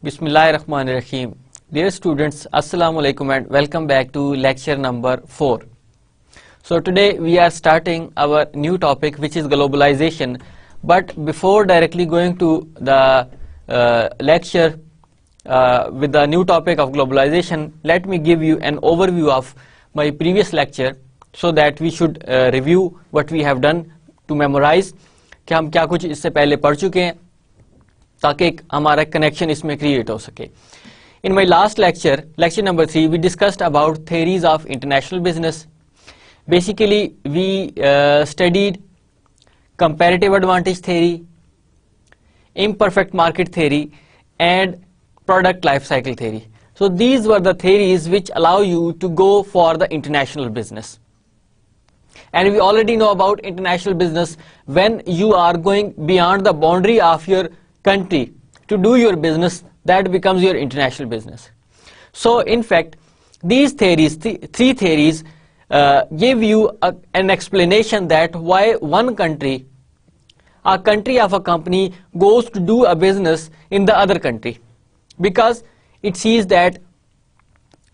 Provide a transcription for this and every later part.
Bismillahirrahmanirrahim. Dear students, Assalamu alaikum and welcome back to lecture number 4. So today we are starting our new topic, which is globalization. But before directly going to the lecture with the new topic of globalization, let me give you an overview of my previous lecture so that we should review what we have done to memorize कि हम क्या कुछ इससे पहले पढ़ चुके हैं ताकि एक हमारा कनेक्शन इसमें क्रिएट हो सके. In my last lecture, lecture number 3, we discussed about theories of international business. Basically, we studied comparative advantage theory, imperfect market theory, and product life cycle theory. So these were the theories which allow you to go for the international business. And we already know about international business. When you are going beyond the boundary of your country to do your business, that becomes your international business. So in fact, these theories, three theories, give you an explanation that why one country, a country of a company, goes to do a business in the other country, because it sees that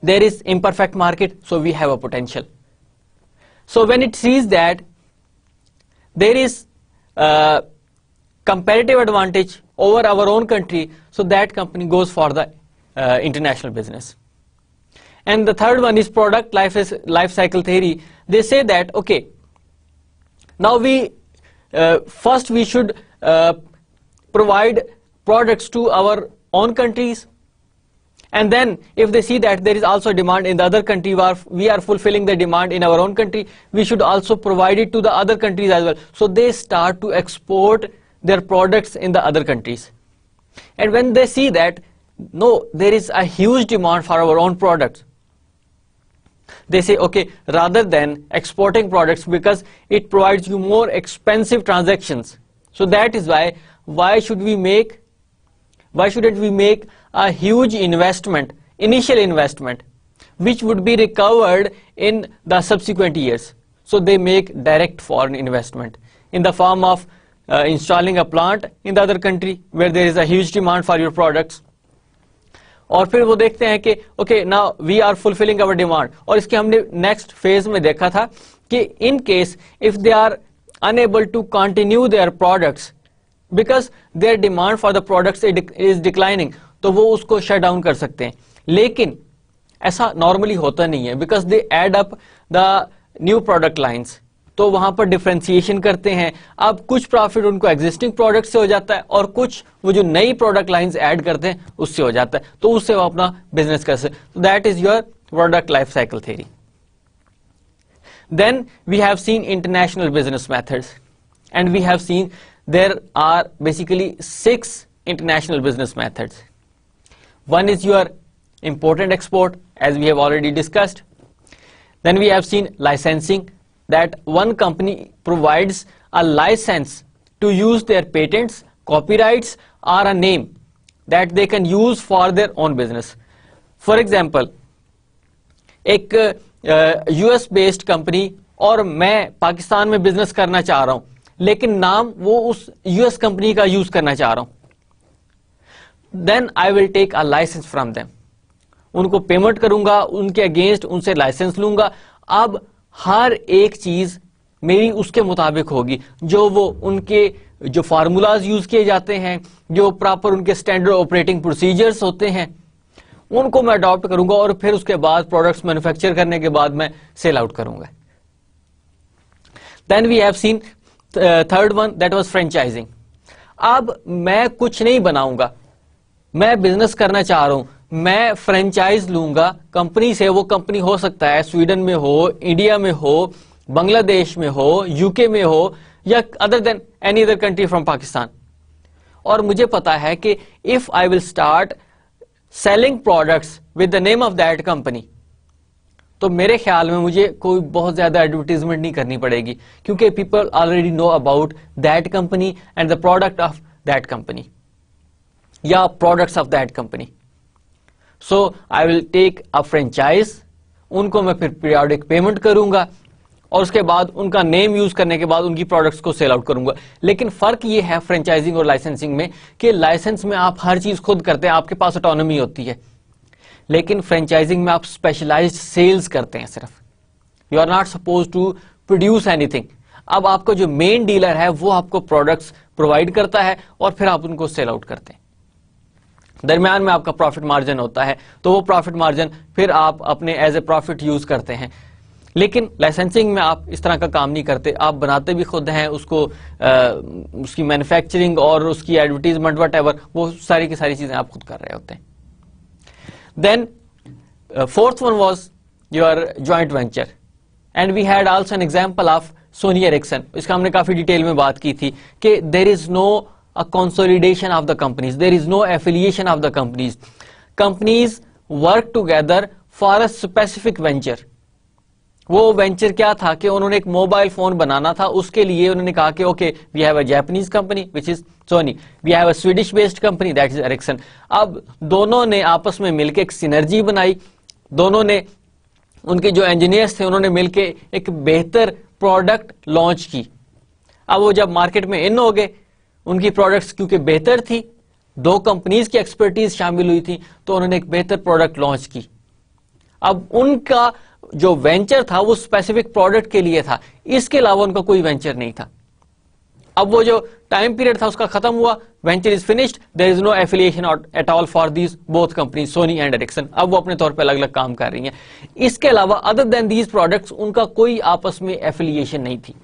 there is imperfect market, so we have a potential. So when it sees that there is comparative advantage over our own country, so that company goes for the international business. And the third one is product life cycle theory. They say that, okay, now first we should provide products to our own countries, and then if they see that there is also demand in the other country, we are fulfilling the demand in our own country, we should also provide it to the other countries as well. So they start to export their products in the other countries. And when they see that, no, there is a huge demand for our own products, they say, okay, rather than exporting products because it provides you more expensive transactions. So that is why shouldn't we make a huge investment, initial investment, which would be recovered in the subsequent years. So they make direct foreign investment in the form of installing a plant in the other country where there is a huge demand for your products. और फिर वो देखते हैं कि okay, now we are fulfilling our demand. और इसके हमने next phase में देखा था कि in case if they are unable to continue their products because their demand for the products is declining, तो वो उसको shut down कर सकते हैं. लेकिन ऐसा normally होता नहीं है because they add up the new product lines. तो वहां पर डिफरेंशिएशन करते हैं. अब कुछ प्रॉफिट उनको एग्जिस्टिंग प्रोडक्ट से हो जाता है और कुछ वो जो नई प्रोडक्ट लाइंस ऐड करते हैं उससे हो जाता है, तो उससे वो अपना बिजनेस कर सकते. तो that is your product life cycle theory. Then we have seen international business methods and we have seen there are basically 6 international business methods. One is your import and export, as we have already discussed. Then we have seen licensing, that one company provides a license to use their patents, copyrights, or a name that they can use for their own business. For example, एक US based company और मैं पाकिस्तान में business करना चाह रहा हूं, लेकिन नाम वो उस US कंपनी का यूज करना चाह रहा हूं. Then I will take a license from them. उनको पेमेंट करूंगा, उनके अगेंस्ट उनसे लाइसेंस लूंगा. अब हर एक चीज मेरी उसके मुताबिक होगी, जो वो उनके जो फार्मूलाज यूज किए जाते हैं, जो प्रॉपर उनके स्टैंडर्ड ऑपरेटिंग प्रोसीजर्स होते हैं, उनको मैं अडॉप्ट करूंगा और फिर उसके बाद प्रोडक्ट्स मैन्युफैक्चर करने के बाद मैं सेल आउट करूंगा. Then we have seen third one, that was franchising. अब मैं कुछ नहीं बनाऊंगा, मैं बिजनेस करना चाह रहा हूं, मैं फ्रेंचाइज लूंगा कंपनी से. वो कंपनी हो सकता है स्वीडन में हो, इंडिया में हो, बांग्लादेश में हो, यूके में हो, या other than any other country from Pakistan. और मुझे पता है कि if I will start selling products with the name of that company, तो मेरे ख्याल में मुझे कोई बहुत ज्यादा एडवर्टीजमेंट नहीं करनी पड़ेगी, क्योंकि people already know about that company and the product of that company या products of that company. So I will take a franchise, उनको मैं फिर पीरियोडिक पेमेंट करूंगा और उसके बाद उनका नेम यूज करने के बाद उनकी प्रोडक्ट्स को सेल आउट करूंगा। लेकिन फर्क ये है फ्रेंचाइजिंग और लाइसेंसिंग में कि लाइसेंस में आप हर चीज खुद करते हैं, आपके पास ऑटोनॉमी होती है, लेकिन फ्रेंचाइजिंग में आप स्पेशलाइज्ड सेल्स करते हैं सिर्फ। You are not suppose to produce anything. अब आपको जो मेन डीलर है वो आपको प्रोडक्ट्स प्रोवाइड करता है और फिर आप उनको सेल आउट करते हैं। दरमियान में आपका प्रॉफिट मार्जिन होता है, तो वो प्रॉफिट मार्जिन फिर आप अपने एज ए प्रॉफिट यूज करते हैं। लेकिन लाइसेंसिंग में आप इस तरह का काम नहीं करते, आप बनाते भी खुद हैं उसको, उसकी मैन्युफैक्चरिंग और उसकी एडवर्टीजमेंट वट वो सारी की सारी चीजें आप खुद कर रहे होते हैं। Then fourth one was your joint venture, and we had also an example of Sony Ericsson. इसका हमने काफी डिटेल में बात की थी कि there is no a consolidation of the companies, there is no affiliation of the companies. Companies work together for a specific venture. वो venture क्या था कि उन्होंने एक मोबाइल फोन बनाना था, उसके लिए उन्होंने कहा कि okay we have a Japanese company which is Sony, we have a Swedish based company that is Ericsson. अब दोनों ने आपस में मिलकर एक सिनर्जी बनाई, दोनों ने, उनके जो इंजीनियर्स थे उन्होंने मिलकर एक बेहतर प्रोडक्ट लॉन्च की। अब वो जब मार्केट में इन हो गए, उनकी प्रोडक्ट्स क्योंकि बेहतर थी, दो कंपनीज की एक्सपर्टीज शामिल हुई थी, तो उन्होंने एक बेहतर प्रोडक्ट लॉन्च की। अब उनका जो वेंचर था वो स्पेसिफिक प्रोडक्ट के लिए था, इसके अलावा उनका कोई वेंचर नहीं था। अब वो जो टाइम पीरियड था उसका खत्म हुआ, venture is finished, there is no affiliation at all for these both companies Sony and Ericsson. अब वो अपने तौर पे अलग अलग काम कर रही हैं। इसके अलावा अदर देन दीज प्रोडक्ट्स उनका कोई आपस में एफिलिएशन नहीं थी।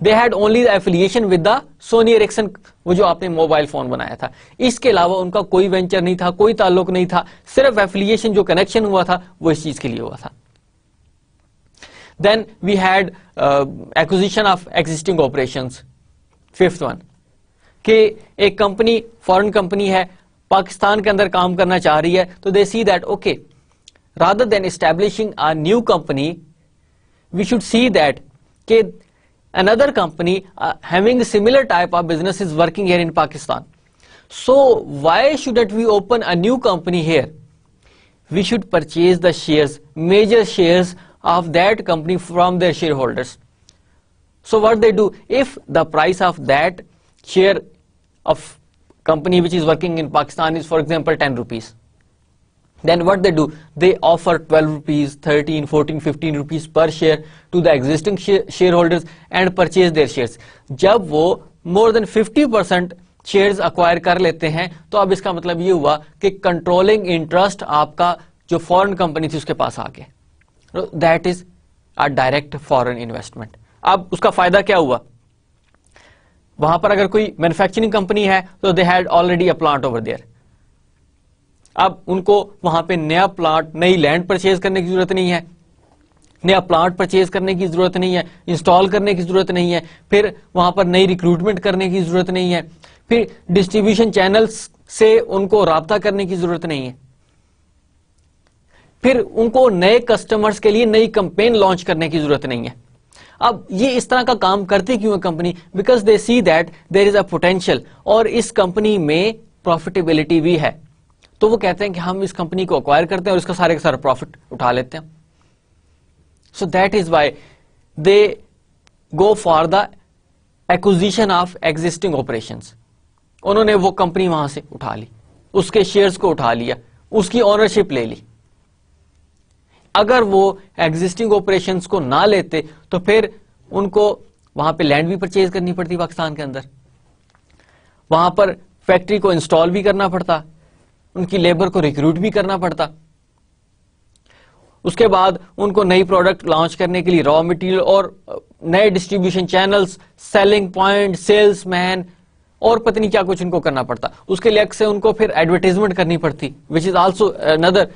They had only affiliation with the Sony Ericsson, वो जो आपने मोबाइल फोन बनाया था। इसके अलावा उनका कोई वेंचर नहीं था, कोई ताल्लुक नहीं था, सिर्फ एफिलिएशन जो कनेक्शन हुआ था वो इस चीज के लिए हुआ था। Then we had acquisition of existing operations. Fifth one, कि एक कंपनी, फॉरेन कंपनी है, पाकिस्तान के अंदर काम करना चाह रही है, तो they see that okay rather than establishing a new company we should see that कि another company having similar type of business is working here in Pakistan. So why shouldn't we open a new company here? We should purchase the shares, major shares of that company from their shareholders. So what they do, if the price of that share of company which is working in Pakistan is for example 10 rupees, then what they do, they offer 12 rupees, 13, 14, 15 rupees per share to the existing shareholders and purchase their shares. जब वो more than 50% shares acquire कर लेते हैं, तो अब इसका मतलब ये हुआ कि कंट्रोलिंग इंटरेस्ट आपका जो फॉरेन कंपनी थी उसके पास आ गया। That is a direct foreign investment. अब उसका फायदा क्या हुआ, वहां पर अगर कोई मैन्युफैक्चरिंग कंपनी है तो they had already a plant over there. अब उनको वहां पे नया प्लांट, नई लैंड परचेज करने की जरूरत नहीं है, नया प्लांट परचेज करने की जरूरत नहीं है, इंस्टॉल करने की जरूरत नहीं है, फिर वहां पर नई रिक्रूटमेंट करने की जरूरत नहीं है, फिर डिस्ट्रीब्यूशन चैनल्स से उनको राब्ता करने की जरूरत नहीं है, फिर उनको नए कस्टमर्स के लिए नई कैंपेन लॉन्च करने की जरूरत नहीं है। अब ये इस तरह का काम करती क्यों है company, because they see that there is a potential और इस कंपनी में प्रॉफिटेबिलिटी भी है, तो वो कहते हैं कि हम इस कंपनी को अक्वायर करते हैं और इसका सारे का सारा प्रॉफिट उठा लेते हैं। सो that is why they go for the acquisition of existing operations. उन्होंने वो कंपनी वहां से उठा ली, उसके शेयर्स को उठा लिया, उसकी ओनरशिप ले ली। अगर वो एग्जिस्टिंग ऑपरेशंस को ना लेते तो फिर उनको वहां पे लैंड भी परचेज करनी पड़ती पाकिस्तान के अंदर, वहां पर फैक्ट्री को इंस्टॉल भी करना पड़ता, उनकी लेबर को रिक्रूट भी करना पड़ता, उसके बाद उनको नई प्रोडक्ट लॉन्च करने के लिए रॉ मटेरियल और नए distribution channels, selling point, salesman और पता नहीं क्या कुछ उनको करना पड़ता। उसके लिए से उनको फिर एडवर्टाइजमेंट करनी पड़ती, which is also another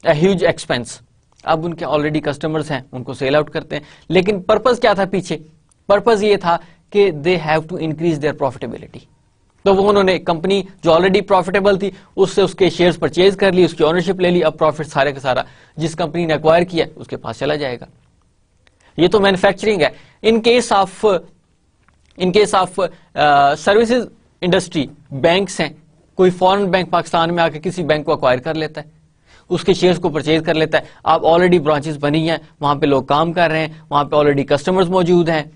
huge expense. अब उनके ऑलरेडी कस्टमर्स हैं, उनको सेल आउट करते हैं, लेकिन पर्पस क्या था पीछे, पर्पस ये था कि they have to increase their profitability. तो वो उन्होंने कंपनी जो ऑलरेडी प्रॉफिटेबल थी उससे उसके शेयर्स परचेज कर ली, उसकी ओनरशिप ले ली, अब प्रॉफिट सारे का सारा जिस कंपनी ने एक्वायर किया उसके पास चला जाएगा। ये तो मैन्युफैक्चरिंग है। In case of services industry, banks हैं, कोई फॉरेन बैंक पाकिस्तान में आके किसी बैंक को अक्वायर कर लेता है, उसके शेयर्स को परचेज कर लेता है। आप ऑलरेडी ब्रांचेस बनी हैं, वहां पे लोग काम कर रहे हैं, वहां पे ऑलरेडी कस्टमर्स मौजूद हैं,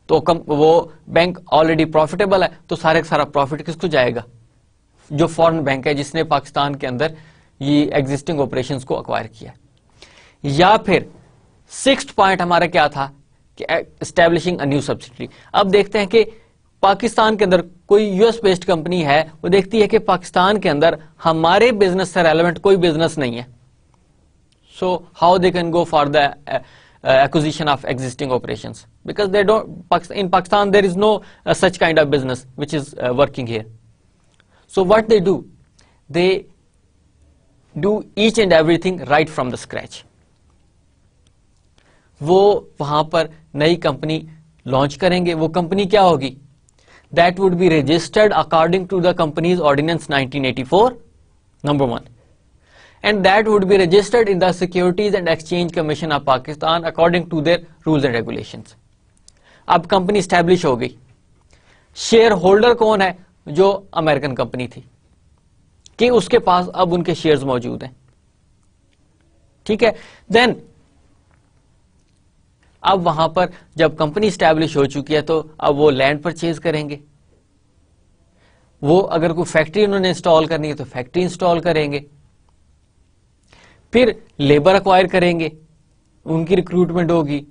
तो वो बैंक ऑलरेडी प्रॉफिटेबल है, तो सारे का सारा प्रॉफिट किसको जाएगा? जो फॉरेन बैंक है जिसने पाकिस्तान के अंदर ये एग्जिस्टिंग ऑपरेशंस को अक्वायर किया। या फिर सिक्स्थ पॉइंट हमारा क्या था कि एस्टैब्लिशिंग अ न्यू सब्सिडरी। अब देखते हैं कि पाकिस्तान के अंदर कोई यूएस बेस्ड कंपनी है, वो देखती है कि पाकिस्तान के अंदर हमारे बिजनेस से रेलेवेंट कोई बिजनेस नहीं है, so how they can go for the acquisition of existing operations, because they don't, in Pakistan there is no such kind of business which is working here. So what they do each and everything right from the scratch. वो वहां पर नई company launch करेंगे। वो company क्या होगी? That would be registered according to the Companies Ordinance 1984, number 1. And that would be registered in the Securities and Exchange Commission of Pakistan according to their rules and regulations. अब company establish हो गई। Share holder कौन है? जो American company थी, कि उसके पास अब उनके शेयर्स मौजूद हैं। ठीक है, देन अब वहां पर जब कंपनी स्टैब्लिश हो चुकी है तो अब वो लैंड परचेज करेंगे। वो अगर कोई फैक्ट्री उन्होंने इंस्टॉल करनी है तो फैक्ट्री इंस्टॉल करेंगे, फिर लेबर अक्वायर करेंगे, उनकी रिक्रूटमेंट होगी,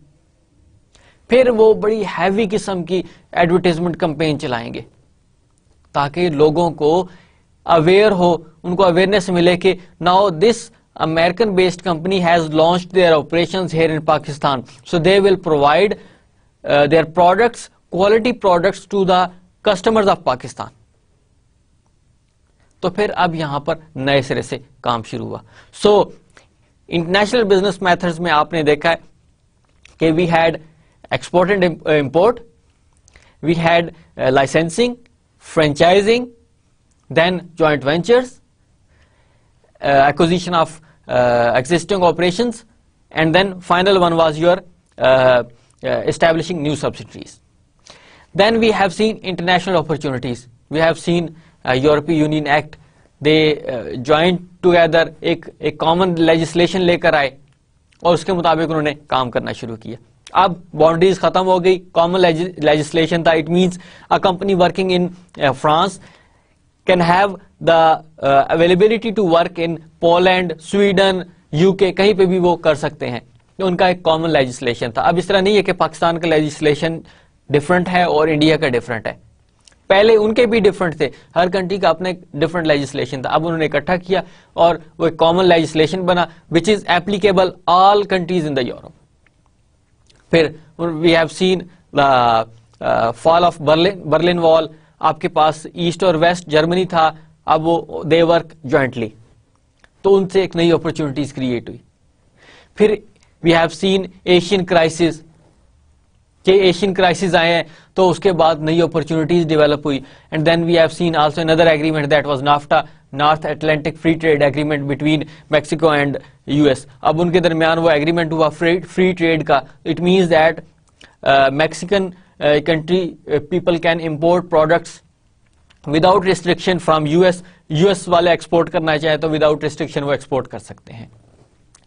फिर वो बड़ी हैवी किस्म की एडवर्टाइजमेंट कैंपेन चलाएंगे ताकि लोगों को अवेयर हो, उनको अवेयरनेस मिले कि now this American based company has launched their operations here in Pakistan, so they will provide their products, quality products to the customers of Pakistan. तो फिर अब यहां पर नए सिरे से काम शुरू हुआ। सो इंटरनेशनल बिजनेस मेथड्स में आपने देखा है कि we had export and import, we had licensing, franchising, then joint ventures, acquisition of existing operations, and then final one was your establishing new subsidiaries. Then we have seen international opportunities. We have seen European Union Act. They joined together, एक common legislation लेकर आए और उसके मुताबिक उन्होंने काम करना शुरू किया। अब बाउंड्रीज खत्म हो गई, कॉमन लेजिस्लेशन था। It means a company working in France can have the availability to work in Poland, Sweden, UK, कहीं पे भी वो कर सकते हैं। तो उनका एक कॉमन लेजिस्लेशन था। अब इस तरह नहीं है कि पाकिस्तान का लेजिस्लेशन डिफरेंट है और इंडिया का डिफरेंट है। पहले उनके भी डिफरेंट थे, हर कंट्री का अपना एक डिफरेंट लेजिस्लेशन था। अब उन्होंने इकट्ठा किया और वो एक कॉमन लेजिस्लेशन बना which is applicable all countries in the Europe. फिर we have seen the fall of Berlin wall. आपके पास ईस्ट और वेस्ट जर्मनी था, अब वो दे वर्क जॉइंटली, तो उनसे एक नई अपॉर्चुनिटीज क्रिएट हुई। फिर we have seen Asian crisis, कि एशियन क्राइसिस आए हैं तो उसके बाद नई अपॉर्चुनिटीज डेवलप हुई। And then we have seen also another agreement that was NAFTA, North Atlantic free trade agreement between Mexico and US. अब उनके दरमियान वो एग्रीमेंट हुआ फ्री ट्रेड का। It means that Mexican country people can import products without restriction from US वाले export करना चाहे तो विदाउट रिस्ट्रिक्शन वो एक्सपोर्ट कर सकते हैं।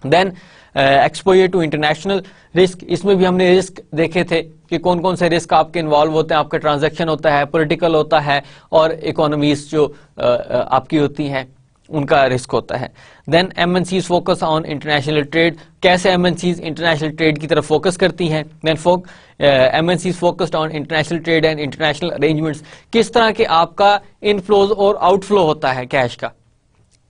Then exposure to international risk, इसमें भी हमने रिस्क देखे थे कि कौन कौन से रिस्क आपके इन्वॉल्व होते हैं। आपका ट्रांजैक्शन होता है, पॉलिटिकल होता है और इकोनॉमीज जो आपकी होती हैं उनका रिस्क होता है। Then MNCs focus on international trade, कैसे एमएनसीज इंटरनेशनल ट्रेड की तरफ फोकस करती हैं। Then MNCs focused on international trade and international arrangements, किस तरह के आपका इनफ्लोज और आउटफ्लो होता है कैश का,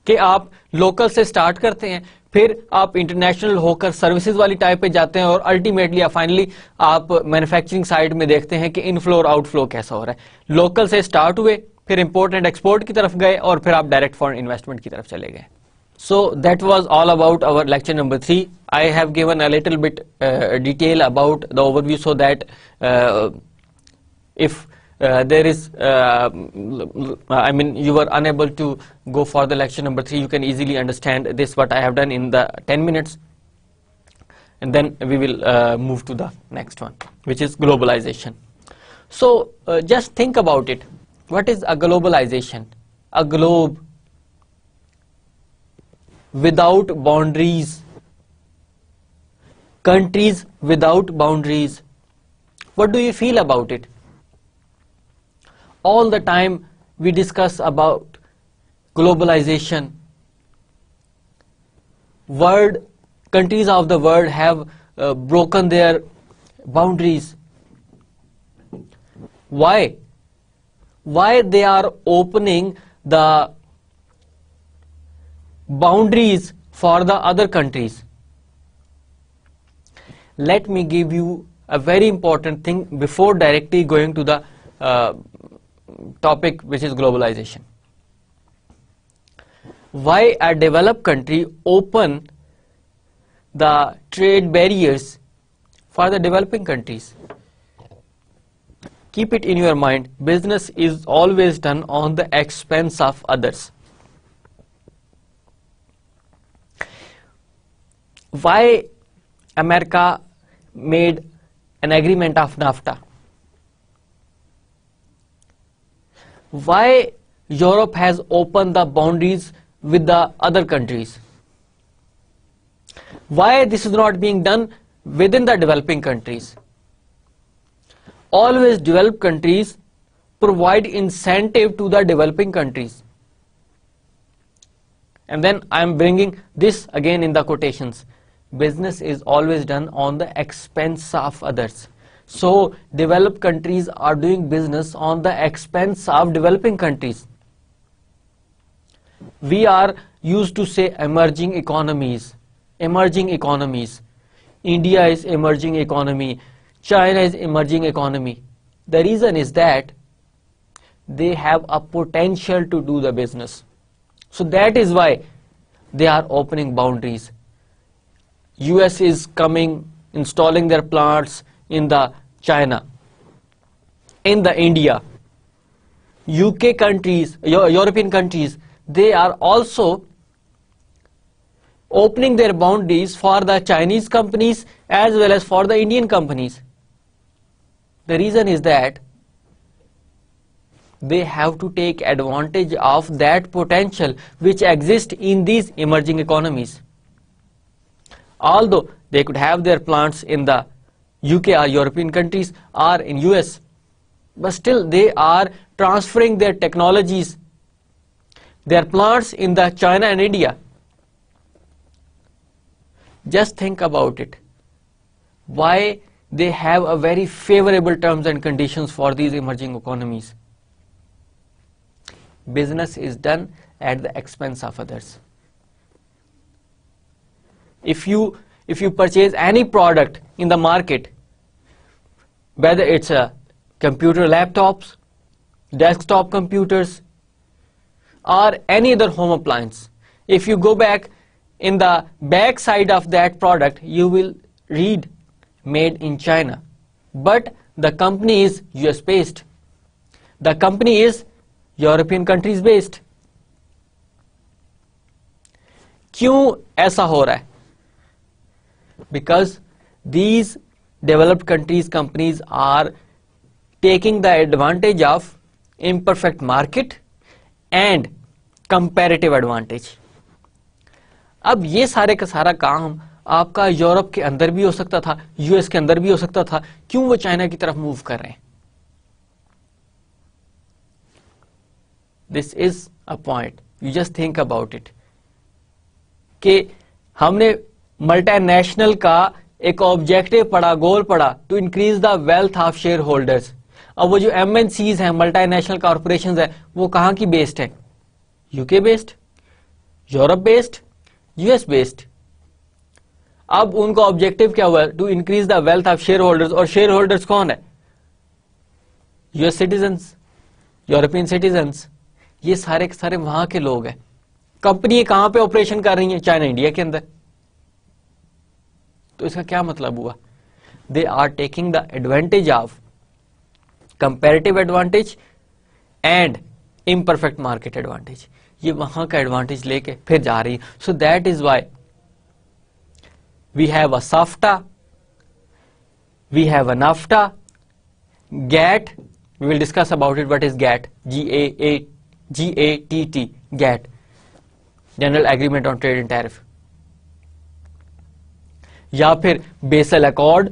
कि आप लोकल से स्टार्ट करते हैं, फिर आप इंटरनेशनल होकर सर्विसेज वाली टाइप पे जाते हैं और अल्टीमेटली या फाइनली आप मैन्युफैक्चरिंग साइड में देखते हैं कि इनफ्लो और आउटफ्लो कैसा हो रहा है। लोकल से स्टार्ट हुए, फिर इंपोर्ट एंड एक्सपोर्ट की तरफ गए और फिर आप डायरेक्ट फॉरेन इन्वेस्टमेंट की तरफ चले गए। So that was all about our lecture number 3. I have given a little bit detail about the overview so that if there is, I mean, you were unable to go for the lecture number 3, you can easily understand this what I have done in the 10 minutes. And then we will move to the next one, which is globalization. So just think about it. What is a globalization? A globe. without boundaries. Countries without boundaries. What do you feel about it? All the time we discuss about globalization. Countries of the world have broken their boundaries. Why? Why they are opening the boundaries for the other countries? Let me give you a very important thing before directly going to the topic, which is globalization. Why a developed country open the trade barriers for the developing countries? Keep it in your mind, business is always done on the expense of others. Why America made an agreement of NAFTA? Why Europe has opened the boundaries with the other countries? Why this is not being done within the developing countries? Always developed countries provide incentive to the developing countries. And then I am bringing this again in the quotations. Business is always done on the expense of others. So developed countries are doing business on the expense of developing countries. We are used to say emerging economies. Emerging economies. India is emerging economy. China is emerging economy. The reason is that they have a potential to do the business. So that is why they are opening boundaries. US is coming, installing their plants in the China, in the India. UK countries, European countries, they are also opening their boundaries for the Chinese companies as well as for the Indian companies. The reason is that they have to take advantage of that potential which exists in these emerging economies. Although they could have their plants in the UK or European countries or in US, but still they are transferring their technologies, their plants in the China and India. Just think about it. Why they have a very favorable terms and conditions for these emerging economies? Business is done at the expense of others. If you purchase any product in the market, whether it's a computer laptops, desktop computers, or any other home appliance, if you go back in the back side of that product, you will read made in China, but the company is US based, the company is European countries based. क्यों ऐसा हो रहा है? Because these developed countries companies are taking the advantage of imperfect market and comparative advantage. अब ये सारे का सारा काम आपका यूरोप के अंदर भी हो सकता था, यूएस के अंदर भी हो सकता था. क्यों वो चाइना की तरफ मूव कर रहे हैं? This is a point. You just think about it. कि हमने मल्टीनेशनल का एक ऑब्जेक्टिव पढ़ा, गोल पढ़ा, to increase the wealth of share holders. अब वो जो MNCs हैं, मल्टीनेशनल कॉर्पोरेशंस है, वो कहाँ की बेस्ड है? UK based, Europe based, US based. अब उनका ऑब्जेक्टिव क्या हुआ? To increase the wealth of share holders. और शेयर होल्डर्स कौन है? US citizens, European citizens. ये सारे के सारे वहां के लोग हैं. कंपनी कहां पे ऑपरेशन कर रही है? चाइना, इंडिया के अंदर. तो इसका क्या मतलब हुआ? They are taking the advantage of comparative advantage and imperfect market advantage. ये वहां का एडवांटेज लेके फिर जा रही है. So that is why we have a SAFTA, we have a NAFTA, GATT. We will discuss about it. What is GATT? GATT, GATT. General agreement on trade and tariff, या फिर बेसल अकॉर्ड,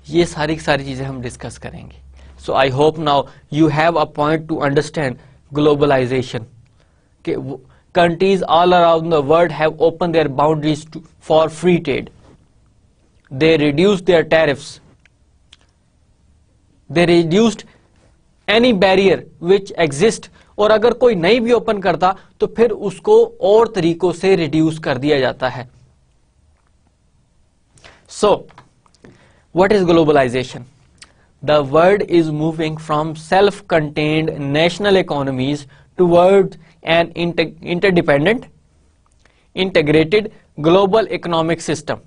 ये सारी चीजें हम discuss करेंगे. So I hope now you have a point to understand globalisation. Countries all around the world have opened their boundaries for free trade. They reduced their tariffs. They reduced any barrier which exists. और अगर कोई नहीं भी open करता तो फिर उसको और तरीकों से रिड्यूस कर दिया जाता है. So, what is globalization? The world is moving from self-contained national economies towards an interdependent, integrated global economic system.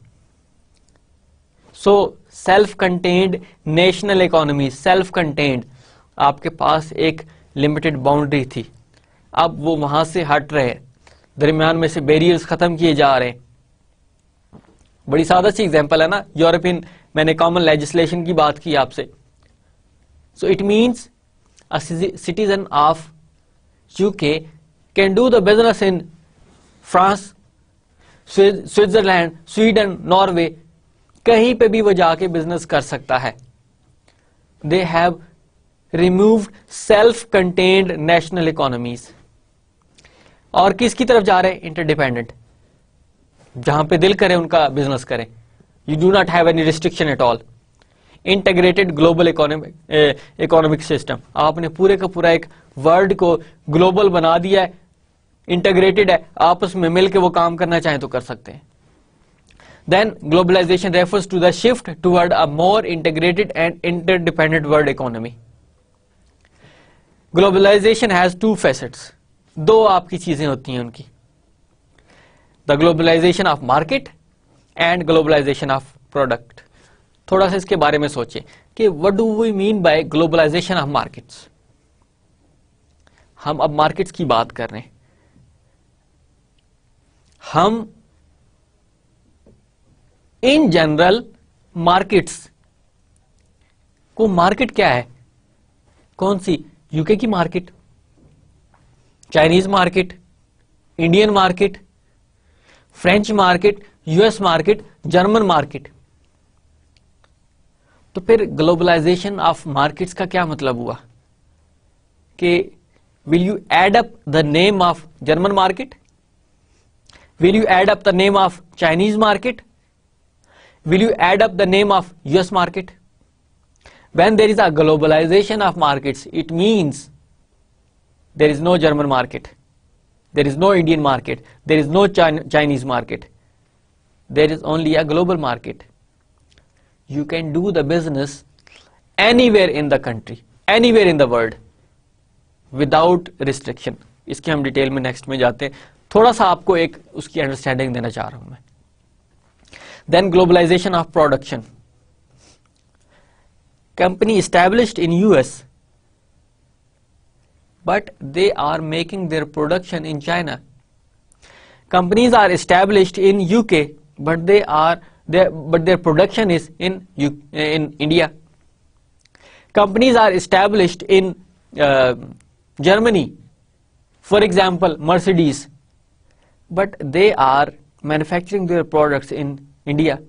So, self-contained national economy, self-contained, आपके पास एक लिमिटेड बाउंड्री थी, अब वो वहां से हट रहे हैं, दरमियान में से बैरियर्स खत्म किए जा रहे हैं. बड़ी सादा सी एग्जांपल है ना, यूरोपियन, मैंने कॉमन लेजिस्लेशन की बात की आपसे. सो it means a citizen of UK can do the business in France, Switzerland, Sweden, Norway, कहीं पे भी वो जाके बिजनेस कर सकता है. They have removed self contained national economies और किसकी तरफ जा रहे हैं? इंटरडिपेंडेंट, जहां पे दिल करे उनका बिजनेस करें. You do not have any restriction at all. Integrated global economic system, आपने पूरे का पूरा एक वर्ल्ड को ग्लोबल बना दिया है, इंटीग्रेटेड है, आपस में मिलकर वो काम करना चाहें तो कर सकते हैं. Then globalization refers to the shift toward a more integrated and interdependent world economy. Globalization has two facets, दो आपकी चीजें होती हैं उनकी, the globalization of market and globalisation of product. थोड़ा सा इसके बारे में सोचें कि what do we mean by globalization of markets. हम अब मार्केट्स की बात कर रहे हैं. हम इन जनरल मार्केट्स को, मार्केट क्या है, कौन सी? यूके की market, Chinese market, Indian market, French market, US market, German market. तो फिर ग्लोबलाइजेशन ऑफ मार्केट्स का क्या मतलब हुआ कि will you add up the name of German market? Will you add up the name of Chinese market? Will you add up the name of US market? When there is a globalization of markets, it means there is no German market, there is no Indian market, there is no Chinese market, there is only a global market. You can do the business anywhere in the country, anywhere in the world, without restriction. इसके हम detail में next में जाते हैं, थोड़ा सा आपको एक उसकी अंडरस्टैंडिंग देना चाह रहा हूं मैं. Then globalization of production. Company established in US but they are making their production in China. Companies are established in UK but their production is in India. Companies are established in Germany, for example Mercedes, but they are manufacturing their products in India.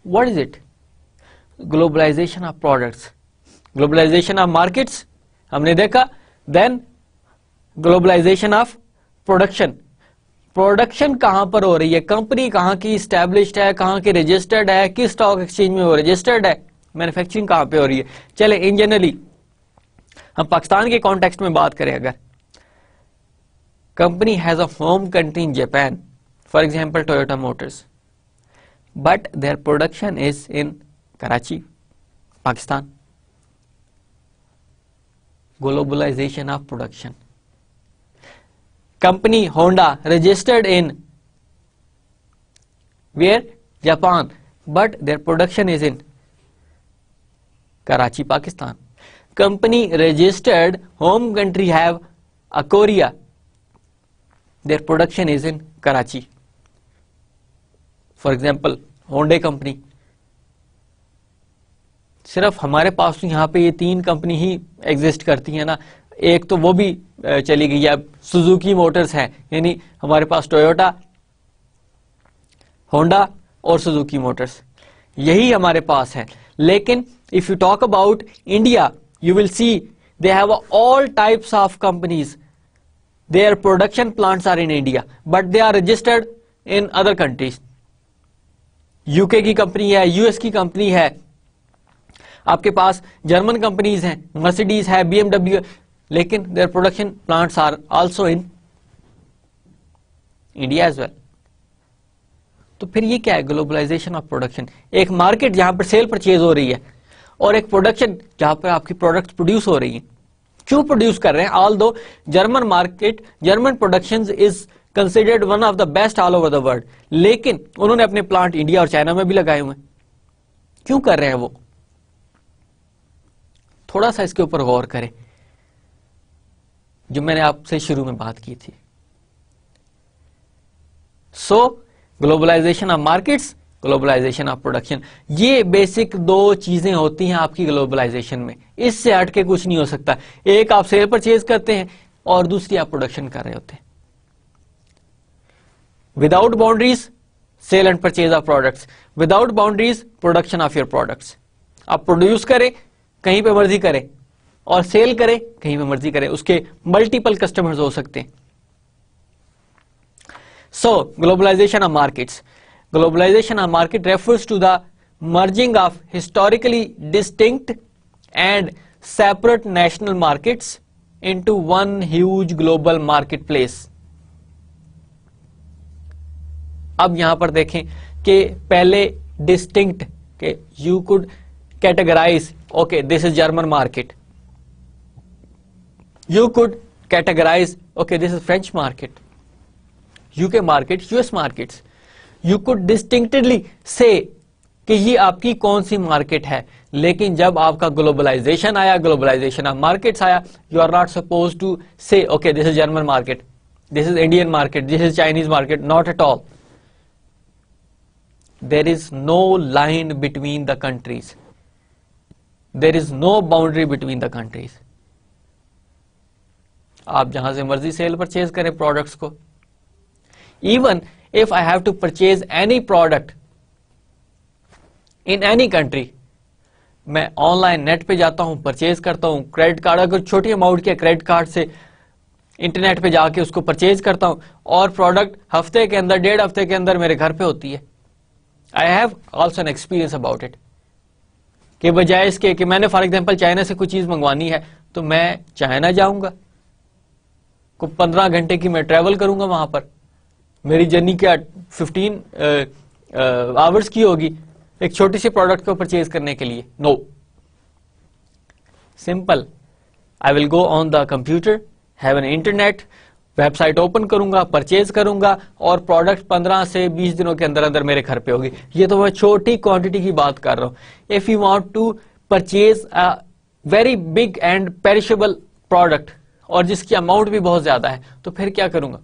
What is it? Globalization of products, globalization of markets हमने देखा. Then globalization of production. Production कहां पर हो रही है, company कहां की established है, कहां की रजिस्टर्ड है, किस स्टॉक एक्सचेंज में वो रजिस्टर्ड है, मैन्युफैक्चरिंग कहां पे हो रही है. चले इन जनरली हम पाकिस्तान के कॉन्टेक्स्ट में बात करें, अगर company has a home country in Japan, for example Toyota Motors, but their production is in Karachi, Pakistan. Globalization of production. Company Honda registered in where? Japan, but their production is in Karachi, Pakistan. Company registered home country have a Korea, their production is in Karachi. For example, Hyundai company. सिर्फ हमारे पास तो यहाँ पे ये तीन company ही exist करती है ना. एक तो वो भी चली गई है, अब सुजुकी मोटर्स है, यानी हमारे पास टोयोटा, होंडा और सुजुकी मोटर्स, यही हमारे पास है। लेकिन if you talk about India, you will see they have all types of companies, their production plants are in India but they are registered in other countries. UK की company है, US की company है, आपके पास German companies हैं, Mercedes है, BMW, लेकिन their production plants are also in India as well. तो फिर ये क्या है? Globalization of production. एक मार्केट जहां पर सेल परचेज हो रही है और एक प्रोडक्शन जहां पर आपकी प्रोडक्ट प्रोड्यूस हो रही है। क्यों प्रोड्यूस कर रहे हैं? ऑल दो German market, German production is considered one of the best all over the world, लेकिन उन्होंने अपने प्लांट इंडिया और चाइना में भी लगाए हुए हैं। क्यों कर रहे हैं वो? थोड़ा सा इसके ऊपर गौर करें, जो मैंने आपसे शुरू में बात की थी। So globalisation of markets, globalisation of production, ये बेसिक दो चीजें होती हैं आपकी ग्लोबलाइजेशन में, इससे हट के कुछ नहीं हो सकता। एक आप सेल परचेज करते हैं और दूसरी आप प्रोडक्शन कर रहे होते हैं। Without boundaries sale and purchase of products, without boundaries production of your products. आप प्रोड्यूस करें कहीं पे मर्जी करें और सेल करें कहीं पे मर्जी करें, उसके मल्टीपल कस्टमर्स हो सकते हैं। So, globalization of markets. Globalization of market refers to the merging of historically distinct and separate national markets into one huge global marketplace. अब यहां पर देखें कि पहले distinct के you could categorize, okay, this is German market. You could categorize, okay, this is French market. UK market, US markets. You could distinctly से कि ये आपकी कौन सी मार्केट है, लेकिन जब आपका ग्लोबलाइजेशन आया, ग्लोबलाइजेशन ऑफ मार्केट्स आया, you are not suppose to say okay this is German market, this is Indian market, this is Chinese market, not at all. There is no line between the countries, there is no boundary between the countries. आप जहां से मर्जी sell purchase करें products को। Even if I have to purchase any product in any country, मैं online net पे जाता हूं, परचेज करता हूं, क्रेडिट कार्ड, अगर छोटी अमाउंट के क्रेडिट कार्ड से इंटरनेट पे जाके उसको परचेज करता हूं और प्रोडक्ट हफ्ते के अंदर, 1.5 हफ्ते के अंदर मेरे घर पे होती है। I have also an experience about it, कि बजाय इसके कि मैंने फॉर एग्जाम्पल चाइना से कुछ चीज मंगवानी है तो मैं चाइना जाऊंगा, को 15 घंटे की मैं ट्रेवल करूंगा, वहां पर मेरी जर्नी क्या 15 आवर्स की होगी एक छोटी सी प्रोडक्ट को परचेज करने के लिए। No, simple, I will go on the computer, have an internet, website open करूंगा, परचेज करूंगा और प्रोडक्ट 15 से 20 दिनों के अंदर अंदर मेरे घर पे होगी। ये तो मैं छोटी क्वांटिटी की बात कर रहा हूं। If you want to purchase a very big and perishable product और जिसकी अमाउंट भी बहुत ज्यादा है, तो फिर क्या करूंगा?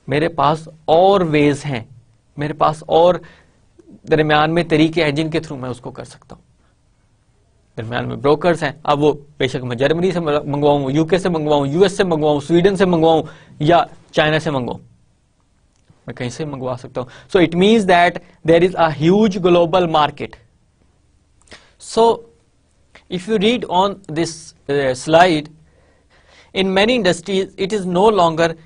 मेरे पास और वेज हैं, मेरे पास और दरमियान में तरीके हैं जिनके थ्रू मैं उसको कर सकता हूं। दरमियान में ब्रोकर्स हैं, अब वो बेशक मैं जर्मनी से मंगवाऊं, यूके से मंगवाऊं, यूएस से मंगवाऊं, स्वीडन से मंगवाऊं या चाइना से मंगवाऊं, मैं कहीं से मंगवा सकता हूं। So it means that there is a huge global market. So if you read on this slide, in many industries it is no longer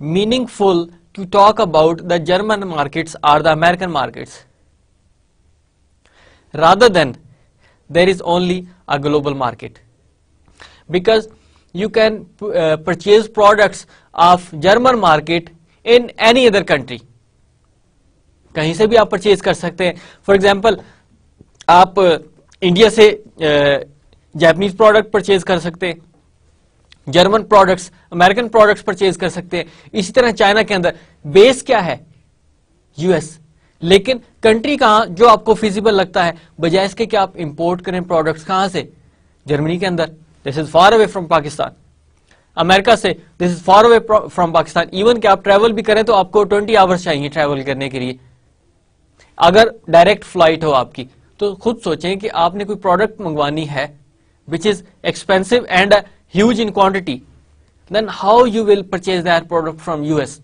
meaningful to talk about the German markets or the American markets. Rather than there is only a global market, because you can purchase products of German market in any other country. कहीं से भी आप purchase कर सकते हैं। For example आप India से Japanese product purchase कर सकते हैं, German products, American products purchase कर सकते हैं। इसी तरह चाइना के अंदर बेस क्या है? यूएस, लेकिन कंट्री कहां जो आपको फिजिबल लगता है, बजाय इसके कि आप इंपोर्ट करें प्रोडक्ट्स कहां से? जर्मनी के अंदर, this is far away from Pakistan. America से, this is far away from Pakistan. Even कि आप ट्रैवल भी करें तो आपको 20 आवर्स चाहिए ट्रैवल करने के लिए। अगर डायरेक्ट फ्लाइट हो आपकी, तो खुद सोचें कि आपने कोई प्रोडक्ट मंगवानी है which is expensive and huge in quantity, then how you will purchase that product from US?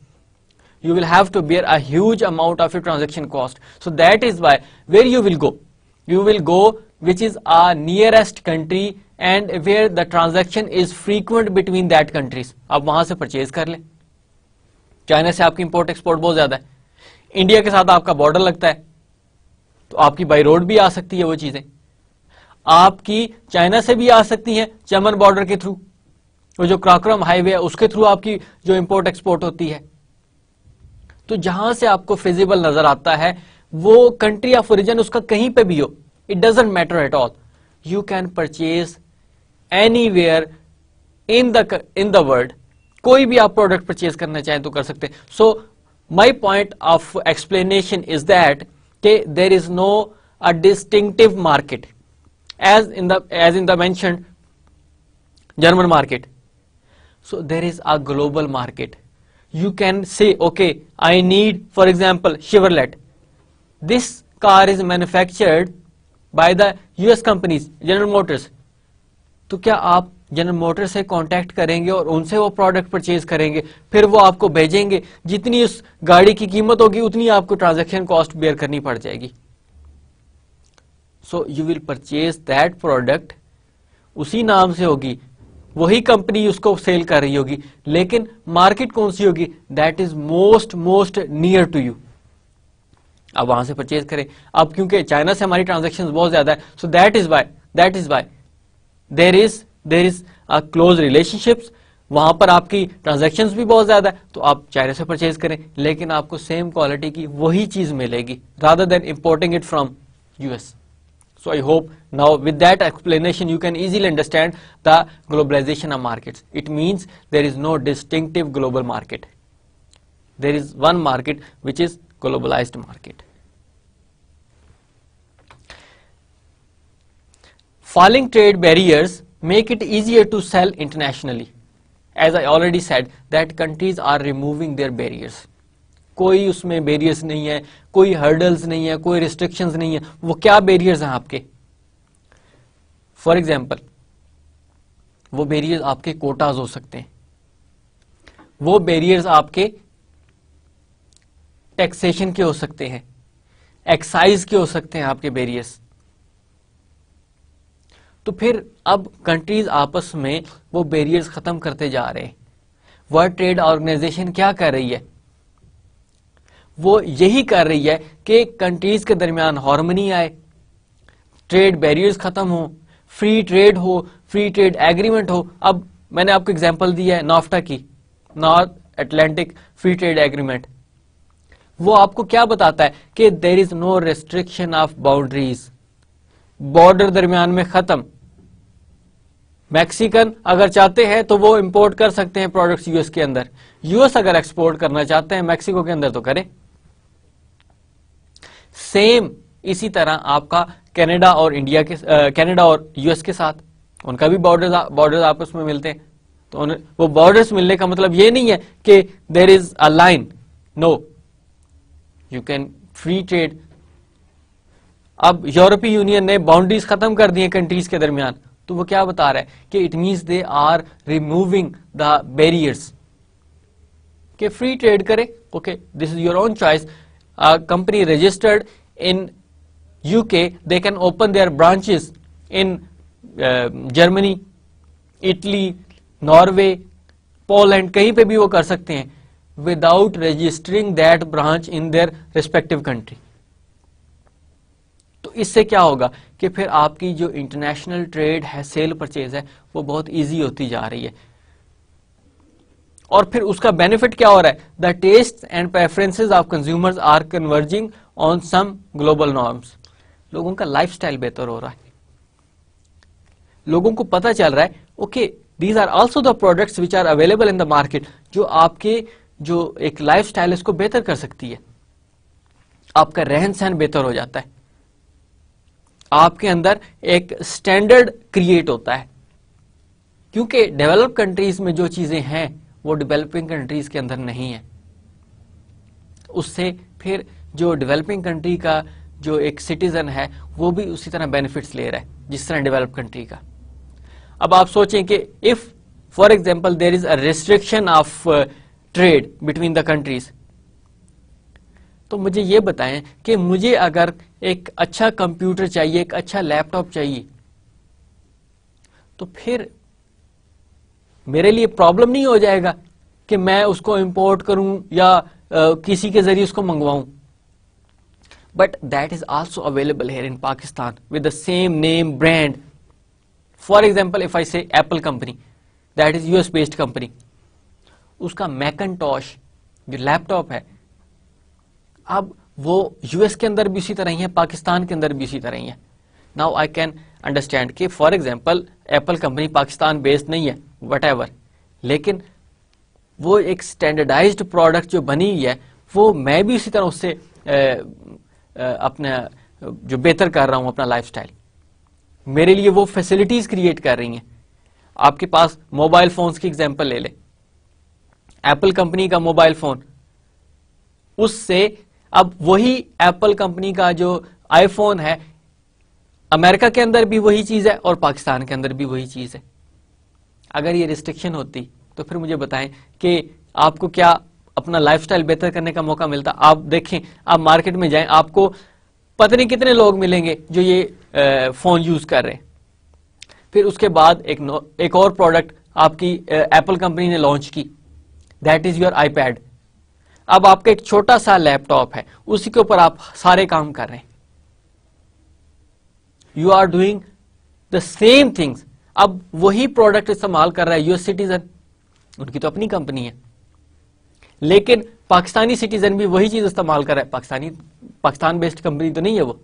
You will have to bear a huge amount of your transaction cost. So that is why where you will go? You will go which is a nearest country and where the transaction is frequent between that countries. आप वहां से purchase कर लें. China से आपकी import export बहुत ज्यादा है, इंडिया के साथ आपका बॉर्डर लगता है, तो आपकी बाई रोड भी आ सकती है वो चीजें. आपकी चाइना से भी आ सकती हैं चमन बॉर्डर के थ्रू, वो जो क्राक्रम हाईवे है उसके थ्रू आपकी जो इंपोर्ट एक्सपोर्ट होती है. तो जहां से आपको फिजिबल नजर आता है वो कंट्री ऑफ ओरिजिन उसका कहीं पे भी हो, it doesn't matter at all. You can purchase anywhere in the world. कोई भी आप प्रोडक्ट परचेज करना चाहें तो कर सकते हैं. So my point of explanation is that के there is no a distinctive market as in the mentioned German market. So there is a global market. You can say, okay, I need, for example, Chevrolet. This car is manufactured by the US companies, General Motors. तो क्या आप general motor से contact करेंगे और उनसे वो product purchase करेंगे, फिर वो आपको भेजेंगे, जितनी उस गाड़ी की कीमत होगी उतनी आपको ट्रांजैक्शन कॉस्ट बेयर करनी पड़ जाएगी. So you will purchase that product, उसी नाम से होगी, वही कंपनी उसको सेल कर रही होगी, लेकिन मार्केट कौन सी होगी? That is most near to you. आप वहां से परचेज करें. अब क्योंकि चाइना से हमारी ट्रांजैक्शंस बहुत ज्यादा है, so that is why there is a close relationships. वहां पर आपकी ट्रांजैक्शंस भी बहुत ज्यादा है, तो आप चाइना से परचेज करें, लेकिन आपको सेम क्वालिटी की वही चीज मिलेगी rather than importing it from US. So I hope now with that explanation you can easily understand the globalization of markets. It means there is no distinctive global market. There is one market which is globalized market. Falling trade barriers make it easier to sell internationally. As I already said that countries are removing their barriers. कोई उसमें barriers नहीं है, कोई hurdles नहीं है, कोई restrictions नहीं है. वो क्या बैरियर्स हैं आपके? फॉर एग्जाम्पल वो बैरियर्स आपके कोटाज हो सकते हैं, वो बैरियर्स आपके टैक्सेशन के हो सकते हैं, एक्साइज के हो सकते हैं आपके बैरियर्स. तो फिर अब कंट्रीज आपस में वो बैरियर्स खत्म करते जा रहे हैं. वर्ल्ड ट्रेड ऑर्गेनाइजेशन क्या कर रही है? वो यही कर रही है कि कंट्रीज के दरमियान हार्मनी आए, ट्रेड बैरियर्स खत्म हो, फ्री ट्रेड हो, फ्री ट्रेड एग्रीमेंट हो. अब मैंने आपको एग्जांपल दिया है नाफ्टा की, North Atlantic free trade agreement. वो आपको क्या बताता है कि there is no restriction of boundaries. Border दरमियान में खत्म. मैक्सिकन अगर चाहते हैं तो वो इंपोर्ट कर सकते हैं प्रोडक्ट्स यूएस के अंदर, यूएस अगर एक्सपोर्ट करना चाहते हैं मैक्सिको के अंदर तो करें. सेम इसी तरह आपका कनाडा और इंडिया के कनाडा और यूएस के साथ उनका भी बॉर्डर्स आपस में मिलते हैं. तो वो बॉर्डर्स मिलने का मतलब ये नहीं है कि there is a line, no, you can free trade. अब यूरोपीय यूनियन ने बाउंड्रीज खत्म कर दी हैं कंट्रीज के दरमियान, तो वो क्या बता रहा है कि it means they are removing the barriers, कि फ्री ट्रेड करें. Okay, this is your own choice. A company registered in UK, they can open their branches in Germany, Italy, Norway, Poland, कहीं पे भी वो कर सकते हैं without registering that branch in their respective country. तो इससे क्या होगा कि फिर आपकी जो इंटरनेशनल ट्रेड है, सेल परचेज है, वो बहुत इजी होती जा रही है. और फिर उसका बेनिफिट क्या हो रहा है? The taste and preferences of consumers are converging on some global norms. लोगों का लाइफस्टाइल बेहतर हो रहा है, लोगों को पता चल रहा है okay these are also the products which are available in the market, जो आपके जो एक लाइफस्टाइल है इसको बेहतर कर सकती है. आपका रहन सहन बेहतर हो जाता है, आपके अंदर एक स्टैंडर्ड क्रिएट होता है, क्योंकि डेवलप कंट्रीज में जो चीजें हैं वो डेवलपिंग कंट्रीज के अंदर नहीं है. उससे फिर जो डेवलपिंग कंट्री का जो एक सिटीजन है वो भी उसी तरह बेनिफिट्स ले रहा है जिस तरह डेवलप कंट्री का. अब आप सोचें कि if for example there is a restriction of trade between the countries, तो मुझे ये बताएं कि मुझे अगर एक अच्छा कंप्यूटर चाहिए, एक अच्छा लैपटॉप चाहिए, तो फिर मेरे लिए प्रॉब्लम नहीं हो जाएगा कि मैं उसको इंपोर्ट करूं या किसी के जरिए उसको मंगवाऊं. But that is also available here in Pakistan with the same name brand. For example if I say Apple company, that is US based company, उसका मैकिंटॉश जो लैपटॉप है, अब वो यूएस के अंदर भी उसी तरह ही है, पाकिस्तान के अंदर भी उसी तरह ही है. नाउ आई कैन अंडरस्टैंड कि for example Apple company Pakistan based नहीं है, वट लेकिन वो एक स्टैंडर्डाइज्ड प्रोडक्ट जो बनी हुई है, वो मैं भी उसी तरह उससे अपना जो बेहतर कर रहा हूं अपना लाइफस्टाइल, मेरे लिए वो फैसिलिटीज क्रिएट कर रही हैं. आपके पास मोबाइल फोन्स की एग्जांपल ले ले, एप्पल कंपनी का मोबाइल फोन, उससे अब वही एप्पल कंपनी का जो आईफोन है, अमेरिका के अंदर भी वही चीज है और पाकिस्तान के अंदर भी वही चीज है. अगर ये रिस्ट्रिक्शन होती तो फिर मुझे बताएं कि आपको क्या अपना लाइफस्टाइल बेहतर करने का मौका मिलता. आप देखें, आप मार्केट में जाएं, आपको पता नहीं कितने लोग मिलेंगे जो ये फोन यूज कर रहे हैं. फिर उसके बाद एक और प्रोडक्ट आपकी एप्पल कंपनी ने लॉन्च की, दैट इज योर आईपैड. अब आपका एक छोटा सा लैपटॉप है, उसी के ऊपर आप सारे काम कर रहे हैं. You are doing the same things. अब वही प्रोडक्ट इस्तेमाल कर रहा है यूएस सिटीजन, उनकी तो अपनी कंपनी है, लेकिन पाकिस्तानी सिटीजन भी वही चीज इस्तेमाल कर रहा है. पाकिस्तान बेस्ड कंपनी तो नहीं है वो.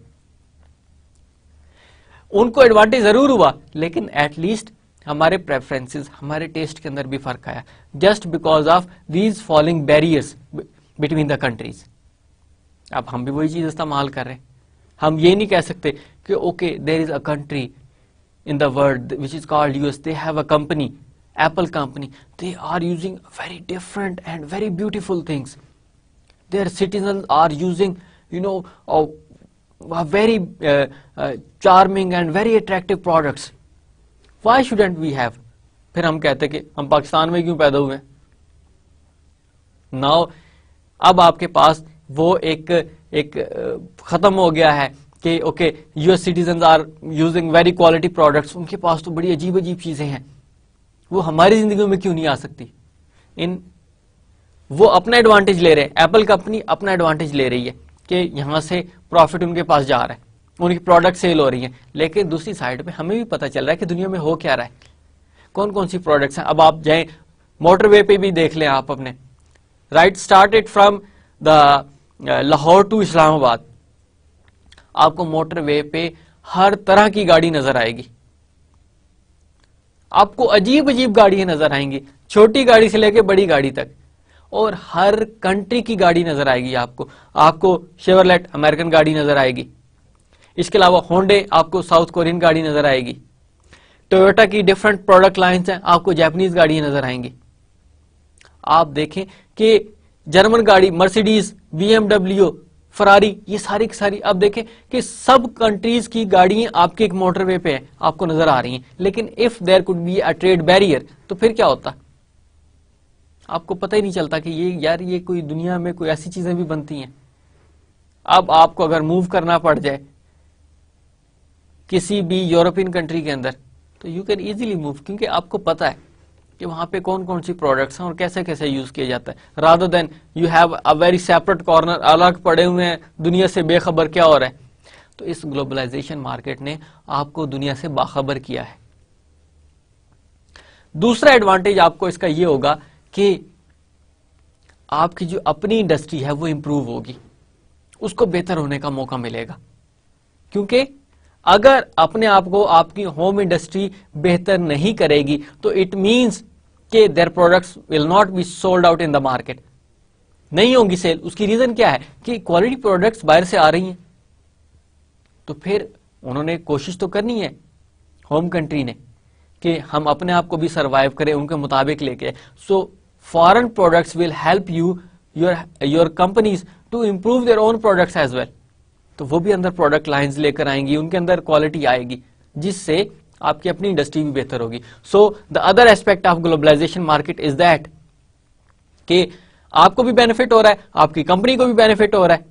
उनको एडवांटेज जरूर हुआ, लेकिन एटलीस्ट हमारे प्रेफरेंसेस, हमारे टेस्ट के अंदर भी फर्क आया, just because of these falling barriers between the countries. अब हम भी वही चीज इस्तेमाल कर रहे हैं. हम ये नहीं कह सकते कि okay there is a country in the world which is called US, they have a company, Apple company, they are using very different and very beautiful things. Their citizens are using, very charming and very attractive products. Why shouldn't we have? फिर हम कहते कि हम पाकिस्तान में क्यों पैदा हुए. Now अब आपके पास वो एक खत्म हो गया है कि okay US citizen are using very quality products, उनके पास तो बड़ी अजीब अजीब चीजें हैं, वो हमारी जिंदगी में क्यों नहीं आ सकती. वो अपना एडवांटेज ले रहे हैं, एप्पल कंपनी अपना एडवांटेज ले रही है कि यहां से प्रॉफिट उनके पास जा रहा है, उनकी प्रोडक्ट सेल हो रही है. लेकिन दूसरी साइड पे हमें भी पता चल रहा है कि दुनिया में हो क्या रहा है, कौन कौन सी प्रोडक्ट्स हैं. अब आप जाएं मोटरवे पे भी देख लें आप अपने, right, started from the Lahore to Islamabad, आपको मोटरवे पे हर तरह की गाड़ी नजर आएगी. आपको अजीब अजीब गाड़ियां नजर आएंगी, छोटी गाड़ी से लेकर बड़ी गाड़ी तक, और हर कंट्री की गाड़ी नजर आएगी. आपको शेवरलेट अमेरिकन गाड़ी नजर आएगी. इसके अलावा होंडे आपको साउथ कोरियन गाड़ी नजर आएगी. टोयोटा की डिफरेंट प्रोडक्ट लाइन्स हैं, आपको जापानीज गाड़ियां नजर आएंगी. आप देखें कि जर्मन गाड़ी, मर्सिडीज, बीएमडब्ल्यू, फरारी, ये सारी की सारी आप देखें कि सब कंट्रीज की गाड़ियां आपके एक मोटरवे पे है, आपको नजर आ रही हैं. लेकिन if there could be a trade barrier, तो फिर क्या होता, आपको पता ही नहीं चलता कि ये कोई दुनिया में कोई ऐसी चीजें भी बनती हैं. अब आपको अगर मूव करना पड़ जाए किसी भी यूरोपियन कंट्री के अंदर, तो यू कैन इजीली मूव, क्योंकि आपको पता है कि वहां पे कौन कौन सी प्रोडक्ट्स हैं और कैसे कैसे यूज किया जाता है, rather than you have a very separate corner, अलग पड़े हुए हैं, दुनिया से बेखबर क्या हो रहा है. तो इस ग्लोबलाइजेशन मार्केट ने आपको दुनिया से बाखबर किया है. दूसरा एडवांटेज आपको इसका यह होगा कि आपकी जो अपनी इंडस्ट्री है वो इंप्रूव होगी, उसको बेहतर होने का मौका मिलेगा. क्योंकि अगर अपने आप को आपकी होम इंडस्ट्री बेहतर नहीं करेगी तो इट मींस कि their products will not be sold out in the market, नहीं होंगी सेल. उसकी रीजन क्या है कि क्वालिटी प्रोडक्ट्स बाहर से आ रही हैं. तो फिर उन्होंने कोशिश तो करनी है होम कंट्री ने कि हम अपने आप को भी सर्वाइव करें, उनके मुताबिक लेके. So foreign products will help you your companies to improve their own products as well. तो वो भी अंदर प्रोडक्ट लाइंस लेकर आएंगी, उनके अंदर क्वालिटी आएगी, जिससे आपकी अपनी इंडस्ट्री भी बेहतर होगी। So the other aspect of globalization market is that कि आपको भी बेनिफिट हो रहा है, आपकी कंपनी को भी बेनिफिट हो रहा है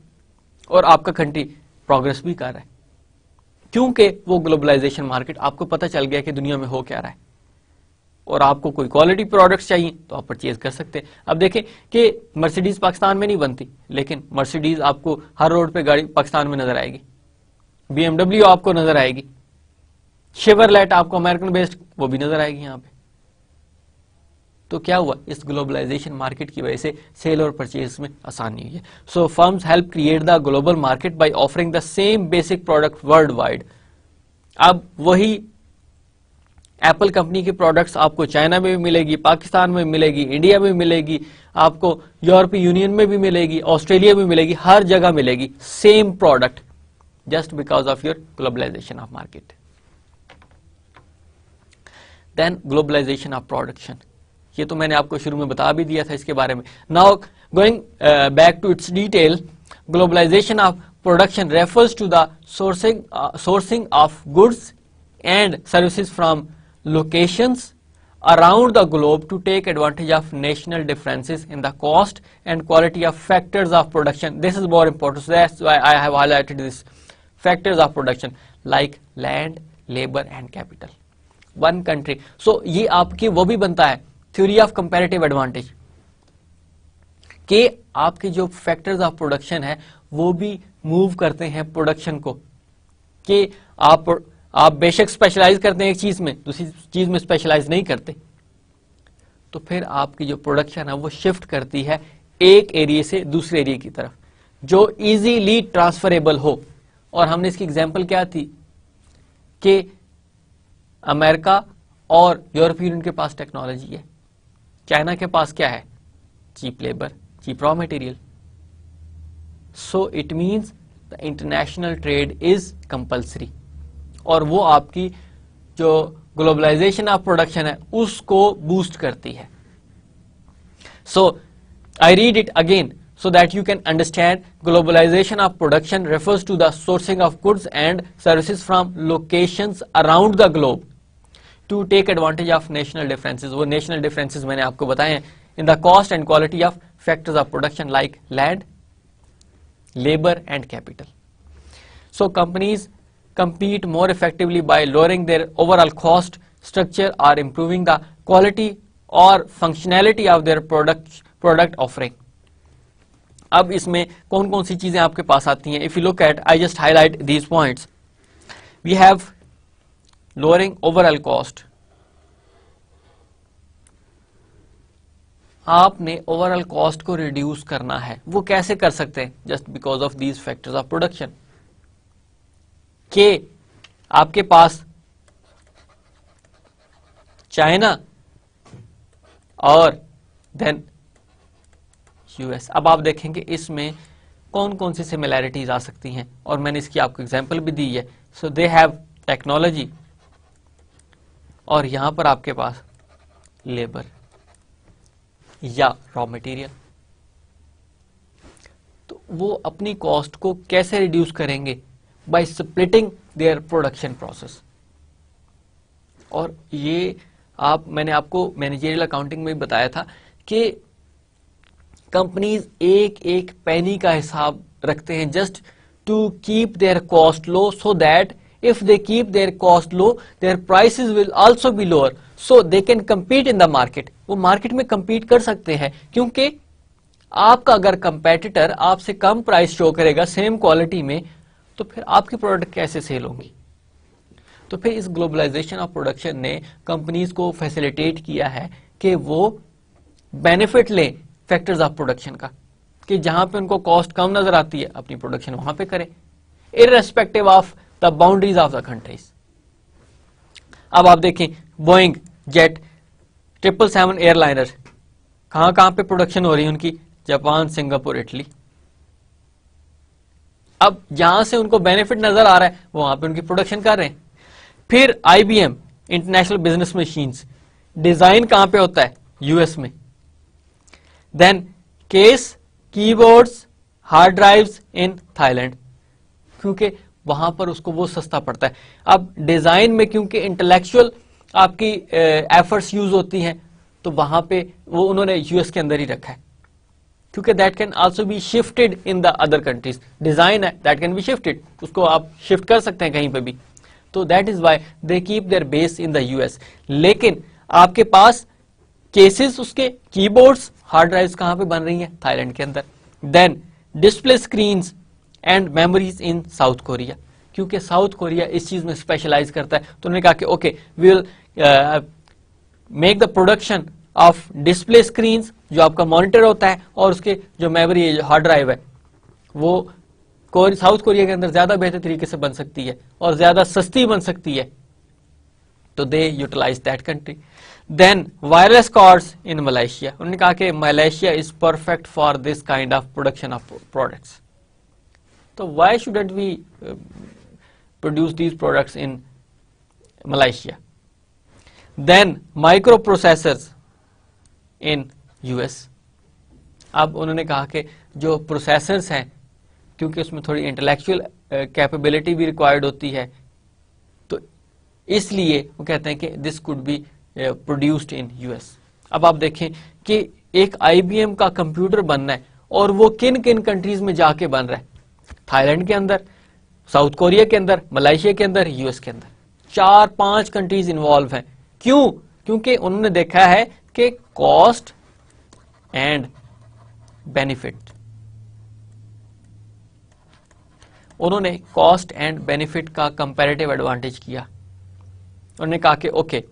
और आपका कंट्री प्रोग्रेस भी कर रहा है, क्योंकि वो ग्लोबलाइजेशन मार्केट आपको पता चल गया कि दुनिया में हो क्या रहा है और आपको कोई क्वालिटी प्रोडक्ट्स चाहिए तो आप परचेज कर सकते हैं। अब देखें कि मर्सिडीज पाकिस्तान में नहीं बनती, लेकिन मर्सिडीज आपको हर रोड पे गाड़ी पाकिस्तान में नजर आएगी, BMW आपको नजर आएगी, शेवरलेट आपको अमेरिकन बेस्ड वो भी नजर आएगी यहां पे। तो क्या हुआ, इस ग्लोबलाइजेशन मार्केट की वजह से सेल और परचेज में आसानी हुई है। So firms help create the global market by offering the same basic product worldwide. अब वही एप्पल कंपनी की प्रोडक्ट्स आपको चाइना में भी मिलेगी, पाकिस्तान में मिलेगी, इंडिया में मिलेगी, आपको यूरोपीय यूनियन में भी मिलेगी, ऑस्ट्रेलिया में मिलेगी, हर जगह मिलेगी same product, just because of your globalization of market. Then globalization of production, ये तो मैंने आपको शुरू में बता भी दिया था इसके बारे में। Now going back to its detail, globalization of production refers to the sourcing of goods and services from locations around the globe to take advantage of national differences in the cost and quality of factors of production. This is more important, so that's why I have highlighted this factors of production like land, labor and capital. One country, so ये आपकी वो भी बनता है theory of comparative advantage कि आपके जो factors of production है वो भी move करते हैं प्रोडक्शन को, कि आप बेशक स्पेशलाइज करते हैं एक चीज में, दूसरी चीज में स्पेशलाइज नहीं करते, तो फिर आपकी जो प्रोडक्शन है वो शिफ्ट करती है एक एरिया से दूसरे एरिया की तरफ जो इजीली ट्रांसफरेबल हो। और हमने इसकी एग्जांपल क्या थी कि अमेरिका और यूरोपीय यूनियन के पास टेक्नोलॉजी है, चाइना के पास क्या है, cheap labour, cheap raw material. So it means the international trade is compulsory, और वो आपकी जो ग्लोबलाइजेशन ऑफ प्रोडक्शन है उसको बूस्ट करती है। So I read it again so that you can understand. Globalization of production refers to the sourcing of goods and services from locations around the globe to take advantage of national differences. वो national differences मैंने आपको बताए हैं in the cost and quality of factors of production like land, labor and capital. So companies compete more effectively by lowering their overall cost structure or improving the quality or functionality of their product offering. अब इसमें कौन कौन सी चीजें आपके पास आती हैं? If you look at, I just highlight these points. We have lowering overall cost. आपने overall cost को रिड्यूस करना है, वो कैसे कर सकते हैं? Just because of these factors of production, के आपके पास चाइना और देन यूएस। अब आप देखेंगे इसमें कौन कौन सी सिमिलैरिटीज आ सकती हैं, और मैंने इसकी आपको एग्जांपल भी दी है। सो दे हैव टेक्नोलॉजी, और यहां पर आपके पास लेबर या रॉ मटेरियल। तो वो अपनी कॉस्ट को कैसे रिड्यूस करेंगे? By splitting their production process. और ये मैंने आपको मैनेजरियल अकाउंटिंग में भी बताया था कि कंपनीज एक एक पेनी का हिसाब रखते हैं just to keep their cost low, so that if they keep their cost low their prices will also be lower, so they can compete in the market. वो मार्केट में कम्पीट कर सकते हैं, क्योंकि आपका अगर कंपेटिटर आपसे कम प्राइस शो करेगा सेम क्वालिटी में, तो फिर आपकी प्रोडक्ट कैसे सेल होंगी? तो फिर इस ग्लोबलाइजेशन ऑफ प्रोडक्शन ने कंपनीज को फैसिलिटेट किया है कि वो बेनिफिट लें फैक्टर्स ऑफ प्रोडक्शन का, कि जहां पे उनको कॉस्ट कम नजर आती है अपनी प्रोडक्शन वहां पे करें, irrespective of the boundaries of the countries. अब आप देखें बोइंग जेट 777 एयरलाइनर कहां कहां पे प्रोडक्शन हो रही है उनकी? Japan, Singapore, Italy. अब जहां से उनको बेनिफिट नजर आ रहा है वहां पे उनकी प्रोडक्शन कर रहे हैं। फिर IBM international business machines design कहां पे होता है? यूएस में। Then case, keyboards, hard drives in Thailand, क्योंकि वहां पर उसको वो सस्ता पड़ता है। अब डिजाइन में क्योंकि इंटेलेक्चुअल आपकी एफर्ट्स यूज होती हैं, तो वहां पे वो उन्होंने यूएस के अंदर ही रखा है, क्योंकि that can also be shifted in the other countries. Design है दैट कैन बी शिफ्टेड, उसको आप शिफ्ट कर सकते हैं कहीं पे भी। तो that is why they keep their base in the US. लेकिन आपके पास केसेस उसके कीबोर्ड्स, हार्ड ड्राइव्स कहां पे बन रही हैं? थाईलैंड के अंदर। Then display screens and memories in South Korea, क्योंकि साउथ कोरिया इस चीज में स्पेशलाइज करता है। तो उन्होंने कहा कि okay we will make the production of display screens, जो आपका मॉनिटर होता है, और उसके जो मेमोरी हार्ड ड्राइव है वो साउथ कोरिया के अंदर ज्यादा बेहतर तरीके से बन सकती है और ज्यादा सस्ती बन सकती है। तो they utilise that country. Then wireless cards in Malaysia, उन्होंने कहा कि Malaysia is perfect for this kind of production of products. तो why shouldn't we produce these products in Malaysia? Then microprocessors in US. अब उन्होंने कहा कि जो processors हैं, क्योंकि उसमें थोड़ी इंटेलेक्चुअल कैपेबिलिटी भी रिक्वायर्ड होती है, तो इसलिए वो कहते हैं कि this could be produced in US. अब आप देखें कि एक आईबीएम का कंप्यूटर बनना है और वो किन किन कंट्रीज में जाके बन रहा है? थाईलैंड के अंदर, साउथ कोरिया के अंदर, मलेशिया के अंदर, यूएस के अंदर। 4-5 कंट्रीज इन्वॉल्व हैं। क्यों? क्योंकि उन्होंने देखा है कि कॉस्ट एंड बेनिफिट, उन्होंने कॉस्ट एंड बेनिफिट का कंपैरेटिव एडवांटेज किया। उन्होंने कहा कि okay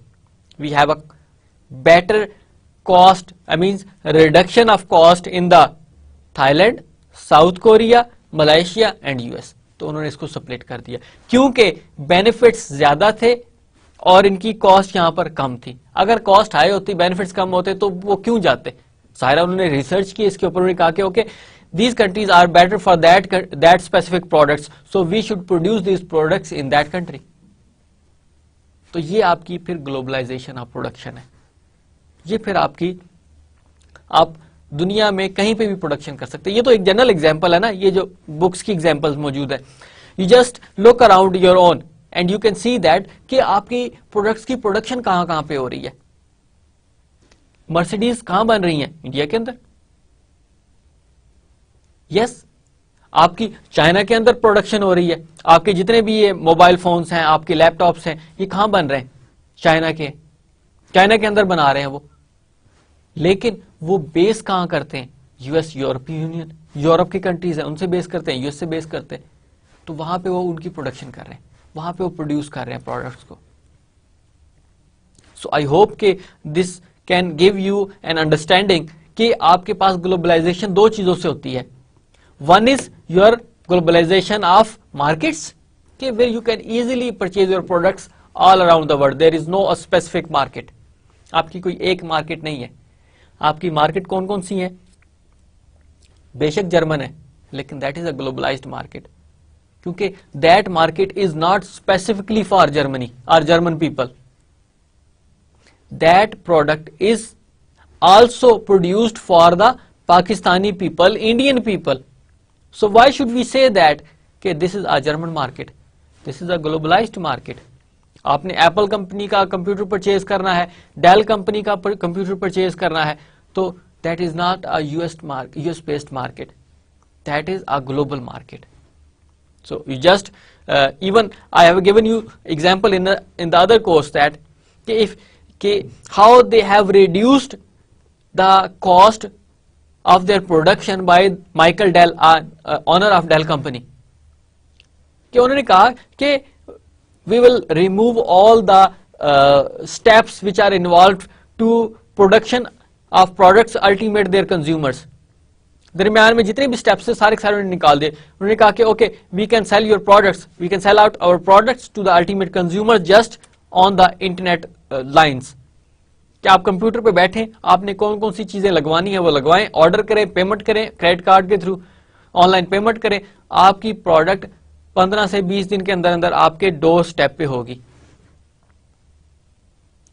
we have a better cost, I means reduction of cost in the Thailand, South Korea, Malaysia and US. तो उन्होंने इसको स्प्लिट कर दिया, क्योंकि बेनिफिट्स ज्यादा थे और इनकी कॉस्ट यहां पर कम थी। अगर कॉस्ट हाई होती, बेनिफिट्स कम होते, तो वो क्यों जाते? सारा उन्होंने रिसर्च की इसके ऊपर। उन्होंने कहा कि okay these countries are better for that specific products, so we should produce these products in that country. तो ये आपकी फिर ग्लोबलाइजेशन ऑफ प्रोडक्शन है। ये फिर आपकी, आप दुनिया में कहीं पे भी प्रोडक्शन कर सकते हैं। ये तो एक जनरल एग्जांपल है ना, ये जो बुक्स की एग्जांपल्स मौजूद है। You just look around your own and you can see that कि आपकी प्रोडक्ट्स की प्रोडक्शन कहां कहां पे हो रही है। मर्सिडीज कहां बन रही है? इंडिया के अंदर। यस, आपकी चाइना के अंदर प्रोडक्शन हो रही है। आपके जितने भी ये मोबाइल फोन्स हैं, आपके लैपटॉप्स हैं, ये कहां बन रहे हैं? चाइना के अंदर बना रहे हैं वो। लेकिन वो बेस कहां करते हैं? यूएस, यूरोपियन यूनियन, यूरोप की कंट्रीज हैं, उनसे बेस करते हैं, यूएस से बेस करते हैं। तो वहां पे वो उनकी प्रोडक्शन कर रहे हैं, वहां पे वो प्रोड्यूस कर रहे हैं प्रोडक्ट्स को। सो आई होप कि this can give you an understanding कि आपके पास ग्लोबलाइजेशन दो चीजों से होती है। One is your globalization of markets, okay, where you can easily purchase your products all around the world. There is no a specific market. आपकी कोई एक मार्केट नहीं है। आपकी मार्केट कौन कौन सी है? बेशक जर्मन है, लेकिन that is a globalised market, क्योंकि that market is not specifically for Germany और German people. That product is also produced for the Pakistani people, Indian people. So why should we say that कि this is a German market, this is a globalized market? आपने Apple company का computer purchase करना है, Dell company का computer purchase करना है, तो that is not a US based market, that is a global market. So you just even I have given you example in the other course that how they have reduced the cost of their production by Michael Dell, owner of Dell company. कि उन्होंने कहा कि we will remove all the steps which are involved to production of products ultimate their consumers. दरमियान में जितने भी steps है सारे उन्होंने निकाल दिए। उन्होंने कहा कि okay we can sell your products, we can sell out our products to the ultimate consumer just on the internet lines. कि आप कंप्यूटर पे बैठे, आपने कौन कौन सी चीजें लगवानी है वो लगवाएं, ऑर्डर करें, पेमेंट करें क्रेडिट कार्ड के थ्रू, ऑनलाइन पेमेंट करें, आपकी प्रोडक्ट 15 से 20 दिन के अंदर अंदर आपके डोर स्टेप पे होगी।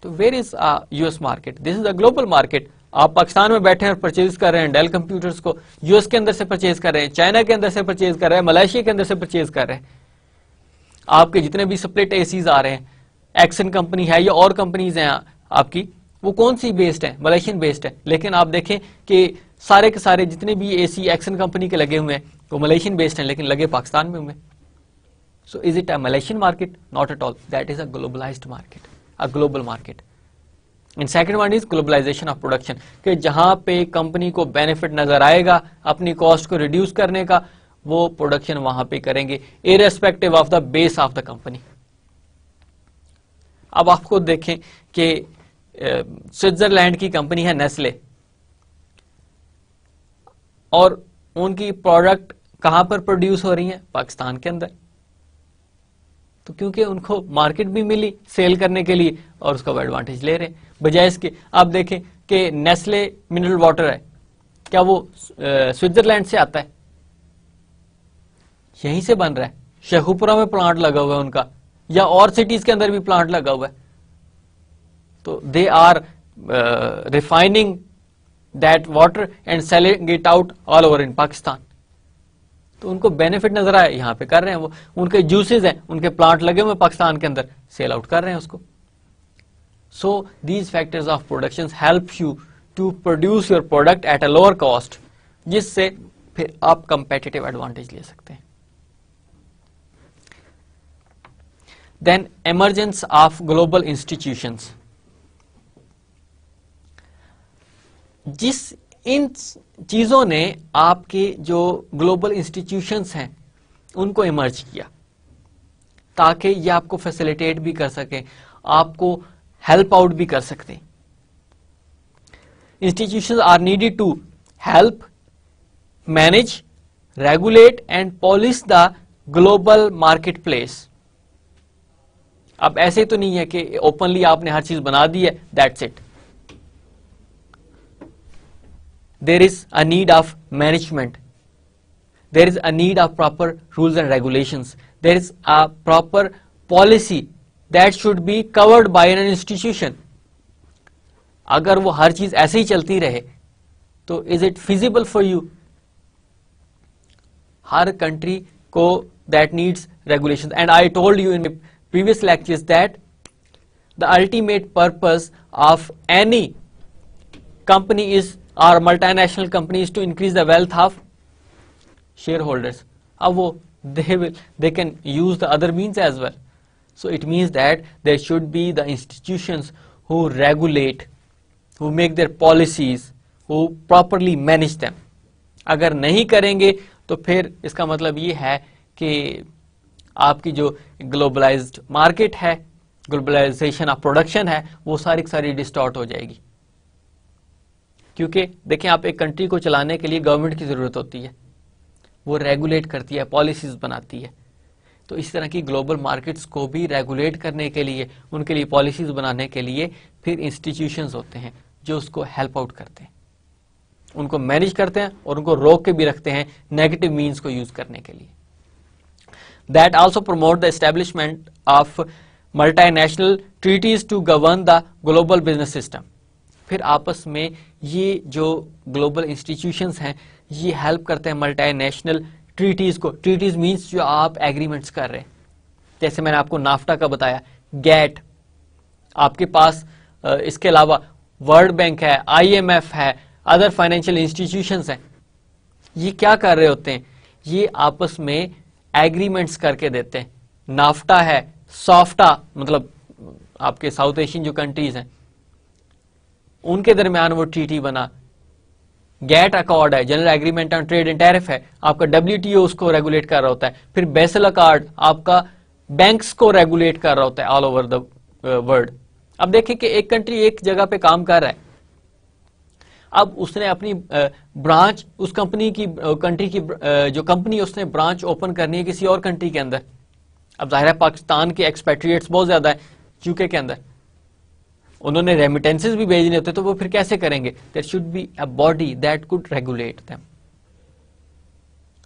तो where is US market? This is a global market. आप पाकिस्तान में बैठे और परचेज कर रहे हैं डेल कंप्यूटर्स को, यूएस के अंदर से परचेज कर रहे हैं, चाइना के अंदर से परचेज कर रहे हैं, मलेशिया के अंदर से परचेज कर रहे हैं। आपके जितने भी स्प्लिट एसीज आ रहे हैं, एक्सन कंपनी है या और कंपनीज हैं आपकी, वो कौन सी बेस्ड है? मलेशियन बेस्ड है। लेकिन आप देखें कि सारे के सारे जितने भी एसी एक्सन कंपनी के लगे हुए हैं वो मलेशियन बेस्ड हैं, लेकिन लगे पाकिस्तान में हुए। So is it a Malaysian market? Not at all, that is a globalised market, a global market. And second one is globalisation of production, कि जहां पे कंपनी को बेनिफिट नजर आएगा अपनी कॉस्ट को रिड्यूस करने का, वो प्रोडक्शन वहां पे करेंगे irrespective of the base of the company. अब आपको देखें कि स्विट्जरलैंड की कंपनी है नेस्ले, और उनकी प्रोडक्ट कहां पर प्रोड्यूस हो रही है? पाकिस्तान के अंदर। तो क्योंकि उनको मार्केट भी मिली सेल करने के लिए और उसका वो एडवांटेज ले रहे हैं, बजाय इसके आप देखें कि नेस्ले मिनरल वाटर है, क्या वो स्विट्जरलैंड से आता है? यहीं से बन रहा है, शेखुपुरा में प्लांट लगा हुआ है उनका, या और सिटीज के अंदर भी प्लांट लगा हुआ है। तो they are refining that water and selling it out all over in Pakistan. तो उनको बेनिफिट नजर आया, यहां पे कर रहे हैं वो, उनके जूसेस हैं, उनके प्लांट लगे हुए पाकिस्तान के अंदर, सेल आउट कर रहे हैं उसको। So these factors of production help you to produce your product at a lower cost, जिससे फिर आप कंपेटिटिव एडवांटेज ले सकते हैं। Then emergence of global institutions, जिस इन चीजों ने आपके जो ग्लोबल इंस्टीट्यूशंस हैं उनको इमर्ज किया, ताकि ये आपको फैसिलिटेट भी कर सके, आपको हेल्प आउट भी कर सकते। Institutions are needed to help manage, regulate and polish the global market place. अब ऐसे तो नहीं है कि ओपनली आपने हर चीज बना दी है, that's it. There is a need of management, there is a need of proper rules and regulations, there is a proper policy that should be covered by an institution. अगर वो हर चीज ऐसे ही चलती रहे तो is it feasible for you? Her country को that needs regulations, and I told you in previous lectures that the ultimate purpose of any company is or multinational companies to increase the wealth of shareholders. अब वो they can use the other means as well. So it means that there should be the institutions who regulate, who make their policies, who properly manage them. अगर नहीं करेंगे तो फिर इसका मतलब ये है कि आपकी जो ग्लोबलाइज्ड मार्केट है, ग्लोबलाइजेशन ऑफ प्रोडक्शन है, वो सारी की सारी डिस्टॉर्ट हो जाएगी। क्योंकि देखें, आप एक कंट्री को चलाने के लिए गवर्नमेंट की जरूरत होती है, वो रेगुलेट करती है, पॉलिसीज बनाती है। तो इस तरह की ग्लोबल मार्केट्स को भी रेगुलेट करने के लिए, उनके लिए पॉलिसीज बनाने के लिए फिर इंस्टीट्यूशंस होते हैं जो उसको हेल्प आउट करते हैं, उनको मैनेज करते हैं और उनको रोक के भी रखते हैं नेगेटिव मीन्स को यूज करने के लिए। That also promote the establishment of multinational treaties to govern the global business system. फिर आपस में ये जो ग्लोबल इंस्टीट्यूशंस हैं ये हेल्प करते हैं मल्टीनेशनल ट्रीटीज को। ट्रीटीज मींस जो आप एग्रीमेंट्स कर रहे हैं, जैसे मैंने आपको नाफ्टा का बताया, गैट, आपके पास इसके अलावा वर्ल्ड बैंक है, IMF है, अदर फाइनेंशियल इंस्टीट्यूशंस हैं। ये क्या कर रहे होते हैं? ये आपस में एग्रीमेंट्स करके देते हैं। नाफ्टा है, सॉफ्टा मतलब आपके साउथ एशियन जो कंट्रीज हैं उनके दरमियान वो ट्रीटी बना। गैट अकॉर्ड है, general agreement on trade and tariff है, आपका WTO उसको रेगुलेट कर रहा होता है। फिर बेसल अकॉर्ड आपका बैंक्स को रेगुलेट कर रहा होता है ऑल ओवर द वर्ल्ड। अब देखिए कि एक कंट्री एक जगह पे काम कर रहा है, अब उसने अपनी ब्रांच उस कंपनी की कंट्री की जो कंपनी उसने ब्रांच ओपन करनी है किसी और कंट्री के अंदर। अब जाहिर है पाकिस्तान के एक्सपेट्रिएट्स बहुत ज्यादा है यूके के अंदर, उन्होंने रेमिटेंसेस भी भेजने होते तो वो फिर कैसे करेंगे? There should be a body that could regulate them.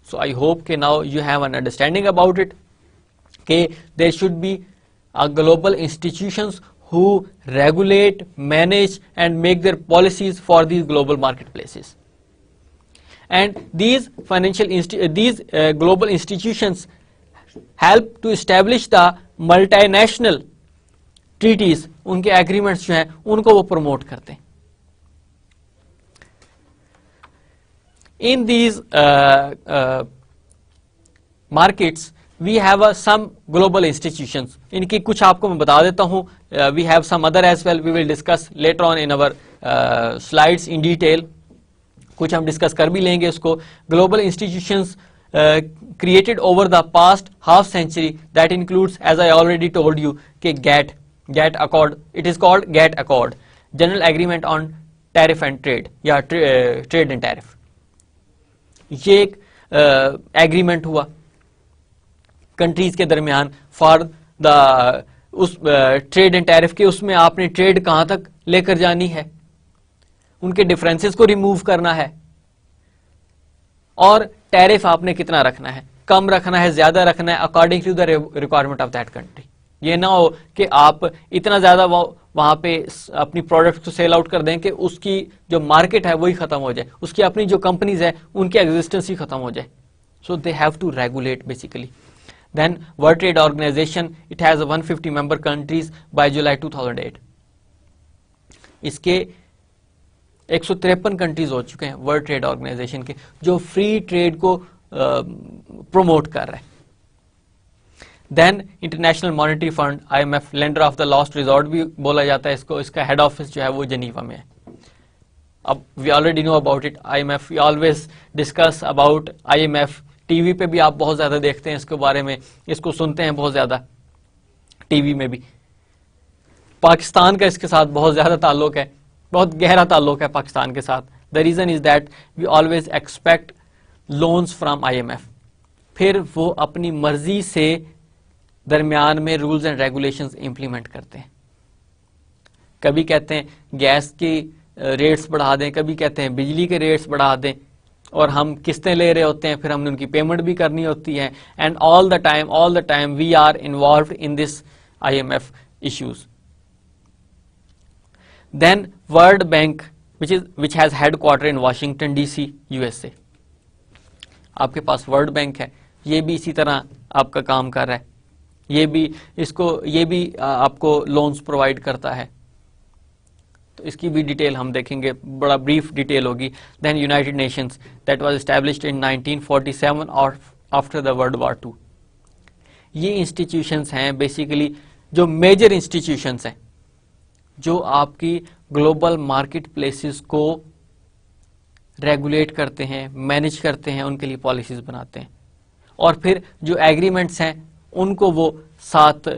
So I hope के now you have an understanding about it कि there should be a global institutions who regulate, manage and make their policies for these global marketplaces. And these global institutions help to establish the multinational treaties, उनके agreements जो हैं उनको वो promote करते हैं। In these markets we have some global institutions, इनकी कुछ आपको मैं बता देता हूं, we have some other as well, we will discuss later on in our slides in detail, कुछ हम डिस्कस कर भी लेंगे उसको। Global institutions created over the past half century that includes, as I already told you, कि GATT Accord, it is called GATT Accord, General Agreement on Tariff and Trade या Trade and Tariff। ये एक agreement हुआ countries के दरमियान for the उस trade and tariff के, उसमें आपने ट्रेड कहां तक लेकर जानी है, उनके डिफरेंसेस को रिमूव करना है, और टैरिफ आपने कितना रखना है, कम रखना है, ज्यादा रखना है, according to the requirement of that country. ये ना हो कि आप इतना ज्यादा वहां पे अपनी प्रोडक्ट को सेल आउट कर दें कि उसकी जो मार्केट है वही खत्म हो जाए, उसकी अपनी जो कंपनीज है उनकी एग्जिस्टेंस ही खत्म हो जाए। So they have to regulate basically. Then World Trade Organization, it has 150 member countries by July 2008। इसके 153 कंट्रीज हो चुके हैं वर्ल्ड ट्रेड ऑर्गेनाइजेशन के, जो फ्री ट्रेड को प्रमोट कर रहे हैं। Then International Monetary Fund, IMF, lender of the last resort भी बोला जाता है इसको, इसका हेड ऑफिस जो है वो जेनीवा में है। अब we already know about it, IMF, we always discuss about IMF, TV पे भी आप बहुत ज्यादा देखते हैं इसके बारे में, इसको सुनते हैं बहुत ज्यादा टीवी में भी। पाकिस्तान का इसके साथ बहुत ज्यादा ताल्लुक है, बहुत गहरा ताल्लुक है पाकिस्तान के साथ। The reason is that we always expect loans from IMF, फिर वो अपनी मर्जी से दरमियान में रूल्स एंड रेगुलेशंस इंप्लीमेंट करते हैं। कभी कहते हैं गैस की रेट्स बढ़ा दें, कभी कहते हैं बिजली के रेट्स बढ़ा दें, और हम किस्तें ले रहे होते हैं, फिर हमने उनकी पेमेंट भी करनी होती है। And all the time we are involved in this IMF issues. Then World Bank, which has headquarter in Washington DC, USA। आपके पास वर्ल्ड बैंक है, ये भी इसी तरह आपका काम कर रहा है, ये भी आपको लोन्स प्रोवाइड करता है। तो इसकी भी डिटेल हम देखेंगे, बड़ा ब्रीफ डिटेल होगी। Then United Nations, that was established in 1947 और आफ्टर द वर्ल्ड वॉर 2। ये इंस्टीट्यूशंस हैं बेसिकली जो मेजर इंस्टीट्यूशंस हैं, जो आपकी ग्लोबल मार्केट प्लेसेस को रेगुलेट करते हैं, मैनेज करते हैं, उनके लिए पॉलिसीज बनाते हैं, और फिर जो एग्रीमेंट्स हैं उनको वो साथ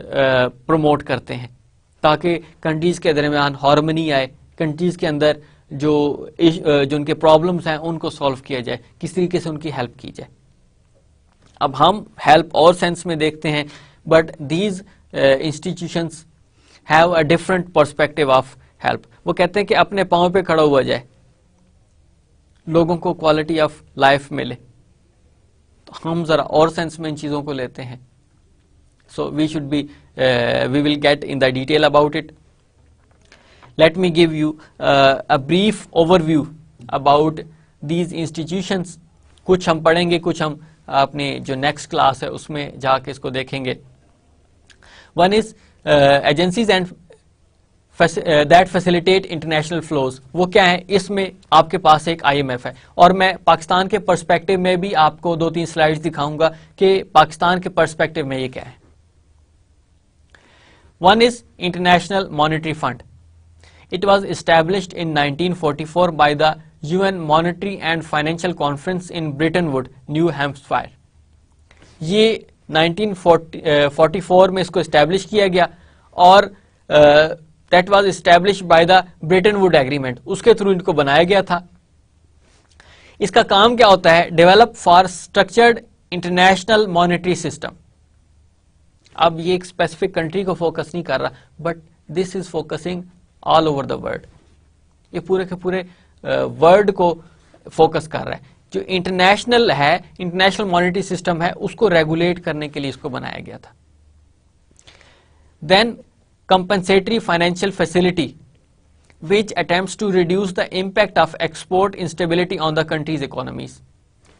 प्रमोट करते हैं, ताकि कंट्रीज के दरमियान हार्मनी आए, कंट्रीज के अंदर जो उनके प्रॉब्लम्स हैं उनको सॉल्व किया जाए, किस तरीके से उनकी हेल्प की जाए। अब हम हेल्प और सेंस में देखते हैं, but these institutions have a different perspective of help. वो कहते हैं कि अपने पांव पे खड़ा हुआ जाए, लोगों को क्वालिटी ऑफ लाइफ मिले। तो हम जरा और सेंस में इन चीजों को लेते हैं। So we should be we will get in the detail about it. Let me give you a brief overview about these institutions. कुछ हम पढ़ेंगे, कुछ हम अपने जो नेक्स्ट क्लास है उसमें जाके इसको देखेंगे। One is agencies and that facilitate international flows. वो क्या है, इसमें आपके पास एक IMF है, और मैं पाकिस्तान के पर्सपेक्टिव में भी आपको 2-3 स्लाइड्स दिखाऊंगा कि पाकिस्तान के पर्सपेक्टिव में ये क्या है। One is international Monetary fund. It was established in 1944 by the UN monetary and financial conference in Britain would, new Hampshire. ये 1944 में इसको एस्टैब्लिश किया गया, और that was established by the Britain would agreement, उसके थ्रू इनको बनाया गया था। इसका काम क्या होता है, develop for structured international monetary system. अब ये एक स्पेसिफिक कंट्री को फोकस नहीं कर रहा, but this is focusing all over the world. ये पूरे के पूरे वर्ल्ड को फोकस कर रहा है। जो इंटरनेशनल है, इंटरनेशनल मॉनेटरी सिस्टम है, उसको रेगुलेट करने के लिए इसको बनाया गया था। Then compensatory financial facility which attempts to reduce the impact of export instability on the country's economies।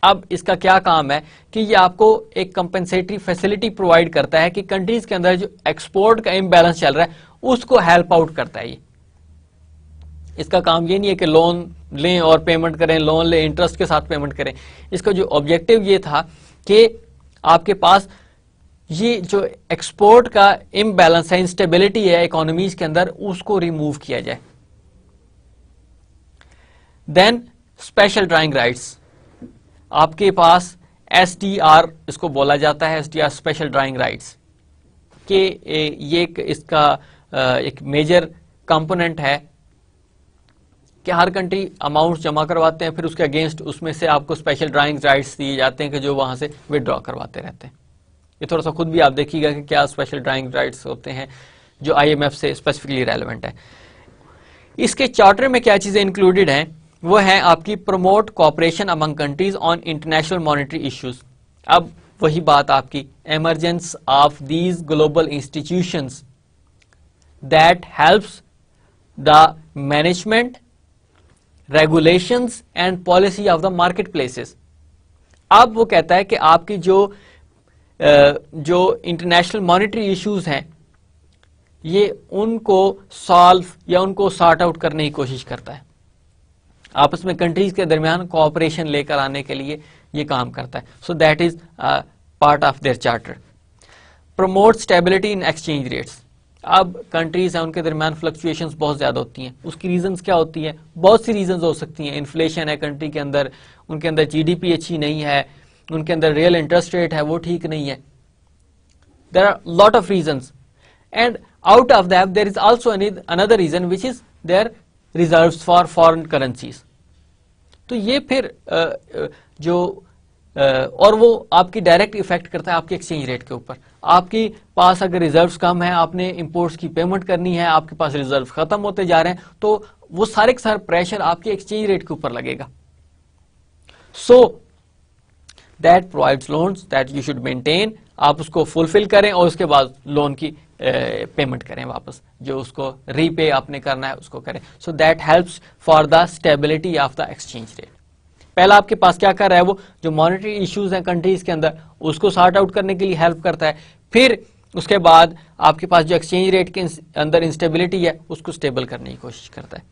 अब इसका क्या काम है कि ये आपको एक कंपेंसेटरी फैसिलिटी प्रोवाइड करता है कि कंट्रीज के अंदर जो एक्सपोर्ट का इम्बैलेंस चल रहा है उसको हेल्प आउट करता है। ये इसका काम ये नहीं है कि लोन लें और पेमेंट करें, लोन लें इंटरेस्ट के साथ पेमेंट करें। इसका जो ऑब्जेक्टिव ये था कि आपके पास ये जो एक्सपोर्ट का इम्बैलेंस है, इंस्टेबिलिटी है इकोनॉमीज के अंदर, उसको रिमूव किया जाए। देन स्पेशल ड्राइंग राइट्स, आपके पास SDR इसको बोला जाता है, SDR स्पेशल ड्राइंग राइट्स कि ये इसका एक मेजर कंपोनेंट है कि हर कंट्री अमाउंट जमा करवाते हैं, फिर उसके अगेंस्ट उसमें से आपको स्पेशल ड्राइंग राइट्स दिए जाते हैं कि जो वहां से विड्रॉ करवाते रहते हैं। ये थोड़ा सा खुद भी आप देखिएगा कि क्या स्पेशल ड्राइंग राइट्स होते हैं जो IMF से स्पेसिफिकली रेलेवेंट है। इसके चार्टर में क्या चीजें इंक्लूडेड हैं, वो है आपकी promote cooperation among countries on international monetary issues. अब वही बात आपकी, emergence of these global institutions that helps the management, regulations and policy of the market places. अब वो कहता है कि आपकी जो इंटरनेशनल मॉनेटरी इश्यूज हैं ये उनको सॉल्व या उनको सॉर्ट आउट करने की कोशिश करता है, आपस में कंट्रीज के दरमियान कोऑपरेशन लेकर आने के लिए ये काम करता है। So that is part of their charter. Promote stability in exchange rates. अब कंट्रीज हैं उनके दरमियान फ्लक्चुएशंस बहुत ज्यादा होती हैं, उसकी रीजंस क्या होती हैं, बहुत सी रीजंस हो सकती हैं। इन्फ्लेशन है कंट्री के अंदर, उनके अंदर GDP अच्छी नहीं है, उनके अंदर रियल इंटरेस्ट रेट है वो ठीक नहीं है। There are lot of reasons and out of that there is also another reason which is their reserves for foreign currencies. तो ये फिर और वो आपकी डायरेक्ट इफेक्ट करता है आपके एक्सचेंज रेट के ऊपर। आपके पास अगर रिजर्व्स कम है, आपने इंपोर्ट्स की पेमेंट करनी है, आपके पास रिजर्व खत्म होते जा रहे हैं, तो वो सारे के सारे प्रेशर आपके एक्सचेंज रेट के ऊपर लगेगा। So that provides loans that you should maintain, आप उसको फुलफिल करें और उसके बाद लोन की पेमेंट करें वापस, जो उसको रीपे आपने करना है उसको करें। So that helps for the stability of the exchange rate. पहला आपके पास क्या कर रहा है, वो जो मॉनेटरी इश्यूज हैं कंट्रीज के अंदर उसको सॉर्ट आउट करने के लिए हेल्प करता है। फिर उसके बाद आपके पास जो एक्सचेंज रेट के अंदर इंस्टेबिलिटी है उसको स्टेबल करने की कोशिश करता है।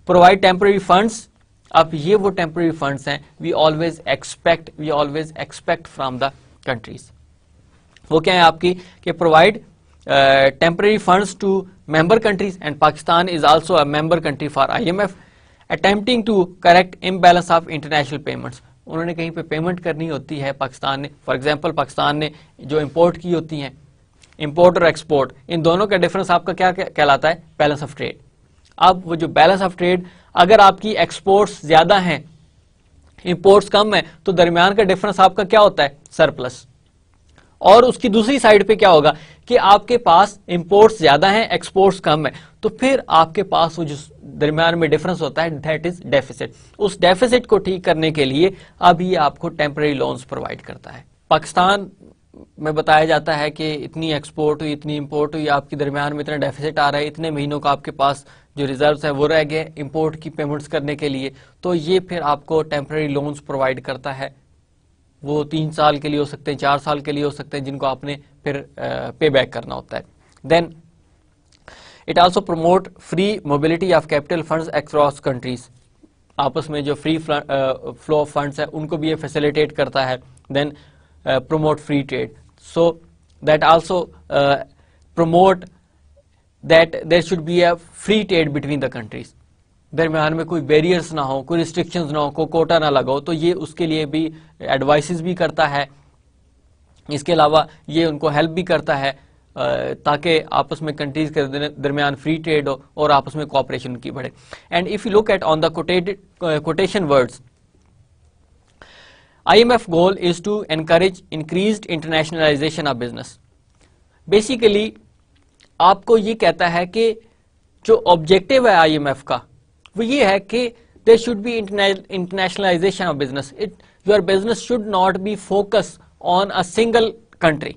Provide temporary funds. अब ये वो टेम्पररी फंड्स हैं we always expect from the countries. वो क्या है आपकी कि provide temporary funds to member countries and Pakistan is also a member country for IMF, attempting to correct imbalance of international payments. उन्होंने कहीं पे पेमेंट करनी होती है पाकिस्तान ने, फॉर एग्जांपल पाकिस्तान ने जो इंपोर्ट की होती हैं, इंपोर्ट और एक्सपोर्ट, इन दोनों का डिफरेंस आपका क्या कहलाता है, बैलेंस ऑफ ट्रेड। अब वो जो बैलेंस ऑफ ट्रेड, अगर आपकी एक्सपोर्ट्स ज्यादा हैं इंपोर्ट्स कम है, तो दरमियान का डिफरेंस आपका क्या होता है, सरप्लस। और उसकी दूसरी साइड पे क्या होगा कि आपके पास इंपोर्ट्स ज्यादा हैं एक्सपोर्ट्स कम है, तो फिर आपके पास वो जो दरमियान में डिफरेंस होता है दैट इज डेफिसिट। उस डेफिसिट को ठीक करने के लिए अब ये आपको टेम्पररी लोन्स प्रोवाइड करता है। पाकिस्तान में बताया जाता है कि इतनी एक्सपोर्ट हुई, इतनी इंपोर्ट हुई, आपके दरमियान में इतना डेफिसिट आ रहा है, इतने महीनों का आपके पास जो रिजर्व्स है वो रह गए इंपोर्ट की पेमेंट्स करने के लिए, तो ये फिर आपको टेम्पररी लोन्स प्रोवाइड करता है। वो 3 साल के लिए हो सकते हैं, 4 साल के लिए हो सकते हैं, जिनको आपने फिर पे बैक करना होता है। Then it also promote free mobility of capital funds across countries. आपस में जो फ्री फ्लो ऑफ फंड्स है उनको भी ये फैसिलिटेट करता है। Then promote free trade, so that also promote that there should be a free trade between the countries. दरमियान में कोई बैरियर्स ना हो, कोई रिस्ट्रिक्शंस ना हो, कोई कोटा ना लगाओ, तो ये उसके लिए भी एडवाइसेस भी करता है। इसके अलावा ये उनको हेल्प भी करता है ताकि आपस में कंट्रीज के दरमियान फ्री ट्रेड हो और आपस में कोऑपरेशन की बढ़े। And if you look at on the quotation words, IMF goal is to encourage increased internationalization of business। Basically आपको ये कहता है कि जो ऑब्जेक्टिव है IMF का वो ये है कि there should be internationalization of business। Your business should not be focused on a single country।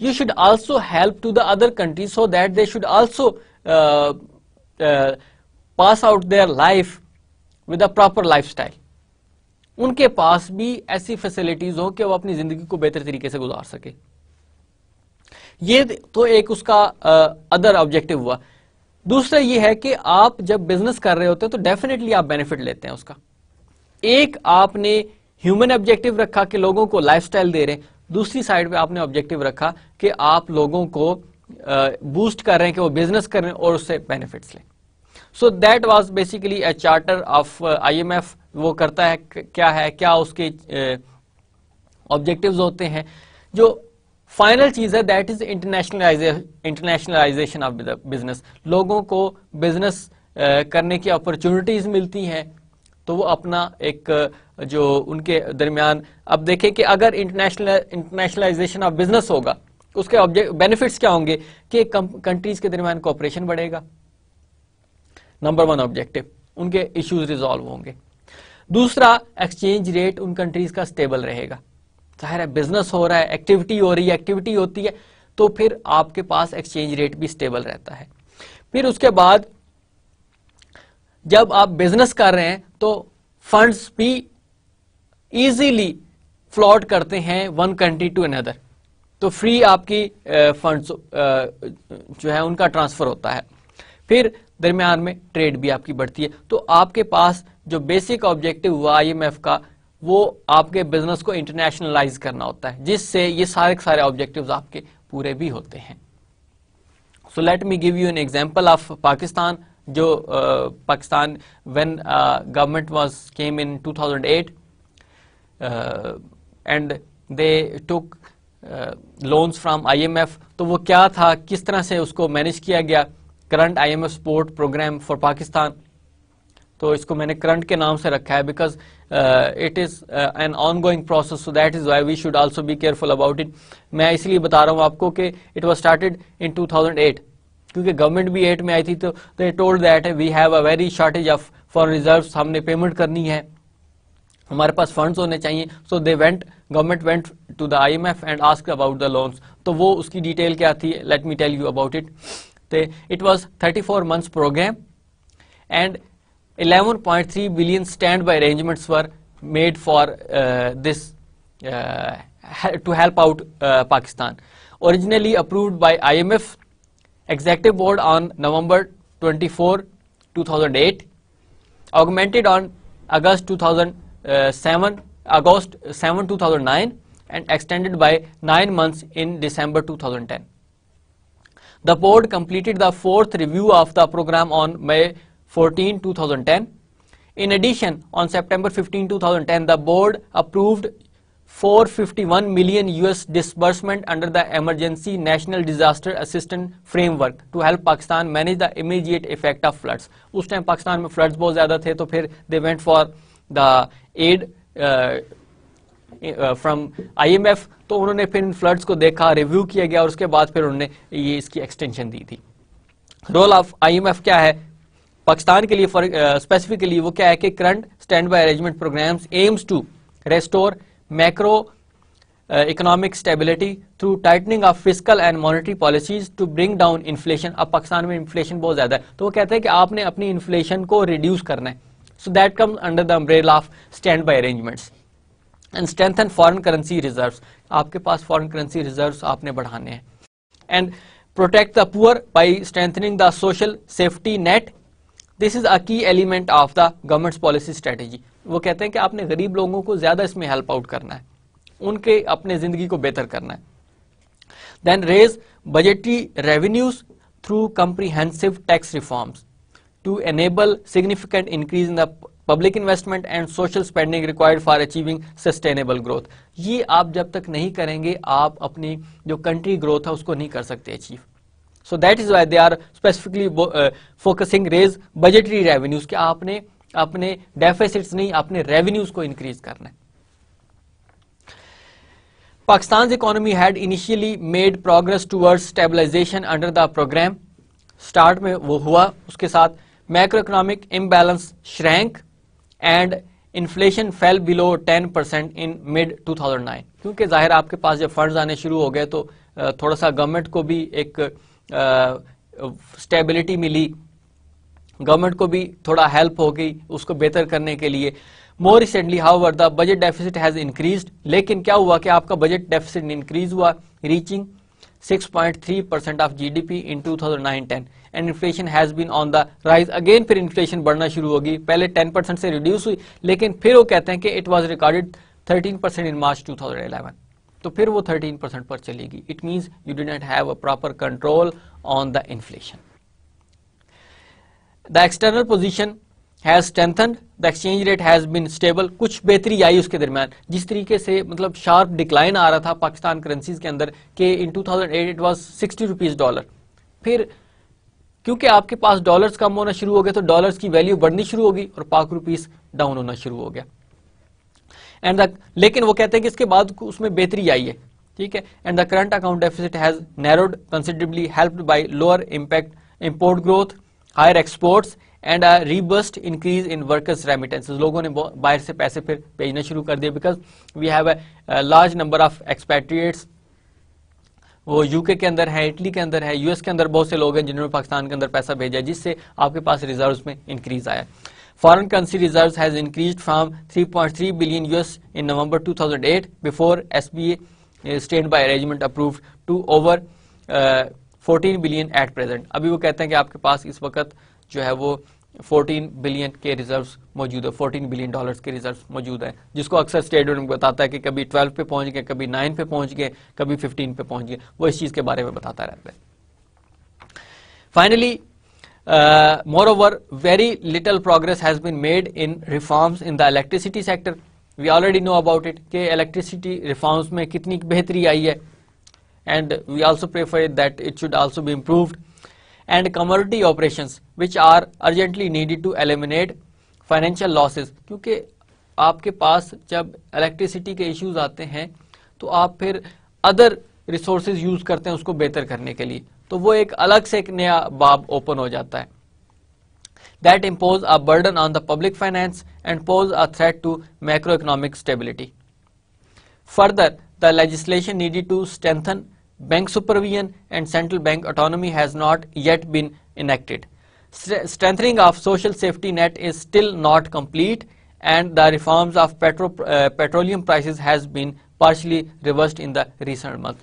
You should also help to the other countries so that they should also pass out their life with a proper lifestyle। उनके पास भी ऐसी facilities हो कि वो अपनी जिंदगी को बेहतर तरीके से गुजार सके। ये तो एक उसका अदर ऑब्जेक्टिव हुआ। दूसरा ये है कि आप जब बिजनेस कर रहे होते हैं तो डेफिनेटली आप बेनिफिट लेते हैं उसका। एक आपने ह्यूमन ऑब्जेक्टिव रखा कि लोगों को लाइफस्टाइल दे रहे हैं, दूसरी साइड पे आपने ऑब्जेक्टिव रखा कि आप लोगों को बूस्ट कर रहे हैं कि वो बिजनेस कर रहे हैं और उससे बेनिफिट्स लें। So that was basically a charter of IMF। वो करता है क्या उसके ऑब्जेक्टिव्स होते हैं। जो फाइनल चीज है that is internationalisation of business. लोगों को बिजनेस करने की अपॉर्चुनिटीज मिलती हैं, तो वो अपना एक जो उनके दरमियान, अब देखें कि अगर इंटरनेशनलाइजेशन ऑफ बिजनेस होगा, उसके बेनिफिट्स क्या होंगे कि कंट्रीज के दरमियान कोऑपरेशन बढ़ेगा, नंबर 1 ऑब्जेक्टिव, उनके इश्यूज रिजॉल्व होंगे। दूसरा, एक्सचेंज रेट उन कंट्रीज का स्टेबल रहेगा। जाहिर है बिजनेस हो रहा है, एक्टिविटी हो रही है, एक्टिविटी होती है, तो फिर आपके पास एक्सचेंज रेट भी स्टेबल रहता है। फिर उसके बाद जब आप बिजनेस कर रहे हैं तो फंड्स भी इजीली फ्लोट करते हैं वन कंट्री टू अनदर, तो फ्री आपकी फंड्स जो है उनका ट्रांसफर होता है। फिर दरमियान में ट्रेड भी आपकी बढ़ती है। तो आपके पास जो बेसिक ऑब्जेक्टिव हुआ IMF का, वो आपके बिजनेस को इंटरनेशनलाइज करना होता है, जिससे ये सारे ऑब्जेक्टिव्स आपके पूरे भी होते हैं। So let me give you an example of Pakistan. जो Pakistan when government was came in 2008 and they took loans from IMF, तो वो क्या था, किस तरह से उसको मैनेज किया गया, current IMF support programme for Pakistan. तो इसको मैंने करंट के नाम से रखा है because it is an ongoing process, so that is why we should also be careful about it. मैं इसलिए बता रहा हूं आपको कि इट वाज स्टार्टेड इन 2008, क्योंकि गवर्नमेंट भी 8 में आई थी, तो they told that we have a very shortage of foreign reserves, हमने पेमेंट करनी है, हमारे पास फंड्स होने चाहिए। So they government went to the IMF and asked about the loans. तो वो उसकी डिटेल क्या थी, let me tell you about it. It was 34 months program and 11.3 billion standby arrangements were made for this to help out Pakistan. Originally approved by IMF Executive Board on November 24, 2008, augmented on August 7, 2009, and extended by 9 months in December 2010. The board completed the 4th review of the program on May 14, 2010. In addition, on September 15, 2010, the board approved $451 million US disbursement under the Emergency National Disaster Assistance Framework to help Pakistan manage the immediate effect of floods. उस time Pakistan में floods बहुत ज्यादा थे, तो फिर they went for the aid from IMF। तो उन्होंने फिर इन फ्लड्स को देखा, रिव्यू किया गया और उसके बाद फिर उन्होंने ये इसकी एक्सटेंशन दी थी। रोल ऑफ IMF क्या है पाकिस्तान के लिए, स्पेसिफिकली वो क्या है कि current standby arrangement programmes aims to restore macroeconomic stability through tightening of fiscal and monetary policies to bring down inflation. अब पाकिस्तान में इन्फ्लेशन बहुत ज्यादा है, तो वो कहते हैं कि आपने अपनी इन्फ्लेशन को रिड्यूस करना है। So that comes under the umbrella of stand by arrangements. And strengthen foreign currency reserves, आपके पास फॉरेन करेंसी रिजर्व्स आपने बढ़ाने हैं। And protect the poor by strengthening the social safety net, this is a key element of the government's policy strategy. वो कहते हैं कि आपने गरीब लोगों को ज्यादा इसमें हेल्प आउट करना है, उनके अपने जिंदगी को बेहतर करना है। Then raise budgetary revenues through comprehensive tax reforms to enable significant increase in the public investment and social spending required for achieving sustainable growth. ये आप जब तक नहीं करेंगे, आप अपनी जो कंट्री ग्रोथ है उसको नहीं कर सकते achieve. So that is why they are specifically focusing raise budgetary revenues, कि आपने अपने डेफिसिट्स नहीं, अपने रेवेन्यूज को इंक्रीज करना है। Pakistan's economy had initially made progress towards stabilization under the program. Start में वो हुआ, उसके साथ macroeconomic imbalance shrank and inflation fell below 10% in mid 2009. क्योंकि जाहिर आपके पास जब फंड्स आने शुरू हो गए तो थोड़ा सा गवर्नमेंट को भी एक स्टेबिलिटी मिली, गवर्नमेंट को भी थोड़ा हेल्प हो गई उसको बेहतर करने के लिए। More recently however the budget deficit has increased, लेकिन क्या हुआ कि आपका बजट डेफिसिट इंक्रीज हुआ, reaching 6.3% of GDP in 2009-10 and inflation has been on the rise. Again फिर इन्फ्लेशन बढ़ना शुरू होगी, पहले 10% से रिड्यूस हुई, लेकिन फिर वो कहते हैं कि it was recorded 13% in March 2011, तो फिर वो 13% पर चलेगी। It means you did not have a proper control on the inflation. The external position has strengthened, the exchange rate has been stable. कुछ बेहतरी आई उसके दरमियान, जिस तरीके से मतलब शार्प डिक्लाइन आ रहा था पाकिस्तान करेंसीज के अंदर कि इन 2008 इट वाज 60 रुपीज डॉलर, फिर क्योंकि आपके पास डॉलर्स कम होना शुरू हो गए तो डॉलर्स की वैल्यू बढ़नी शुरू होगी और पाक रुपीस डाउन होना शुरू हो गया। लेकिन वो कहते हैं कि इसके बाद उसमें बेहतरी आई है, ठीक है। And the current account deficit has narrowed considerably, helped by lower impact import growth, higher exports and a robust increase in workers remittances. लोगों ने बाहर से पैसे फिर भेजना शुरू कर दिए, because we have a large number of expatriates. वो यूके के अंदर है, इटली के अंदर है, यूएस के अंदर बहुत से लोग हैं जिन्होंने पाकिस्तान के अंदर पैसा भेजा है, जिससे आपके पास रिजर्व्स में इंक्रीज आया। Foreign currency reserves has increased from 3.3 billion US in November 2008 before SBA standby arrangement approved to over 14 billion at present। अभी वो कहते हैं कि आपके पास इस वक्त जो है वो 14 बिलियन के रिजर्व्स मौजूद है, 14 बिलियन डॉलर्स के रिजर्व्स मौजूद है, जिसको अक्सर स्टेट बैंक बताता है कि कभी 12 पे पहुंच गए, कभी 9 पे पहुंच गए, कभी 15 पे पहुंच गए, वो इस चीज के बारे में बताता रहता है। Finally moreover, very little progress has been made in reforms in the electricity sector. We already know about it कि electricity reforms में कितनी बेहतरी आई है, and we also prefer that it should also be improved. And commodity operations which are urgently needed to eliminate financial losses, क्योंकि आपके पास जब electricity के issues आते हैं तो आप फिर other resources use करते हैं उसको बेहतर करने के लिए, तो वो एक अलग से एक नया बाब ओपन हो जाता है। That impose a burden on the public finance and pose a threat to macroeconomic stability. Further, the legislation needed to strengthen bank supervision and central bank autonomy has not yet been enacted. Strengthening of social safety net is still not complete, and the reforms of petroleum prices has been partially reversed in the recent month.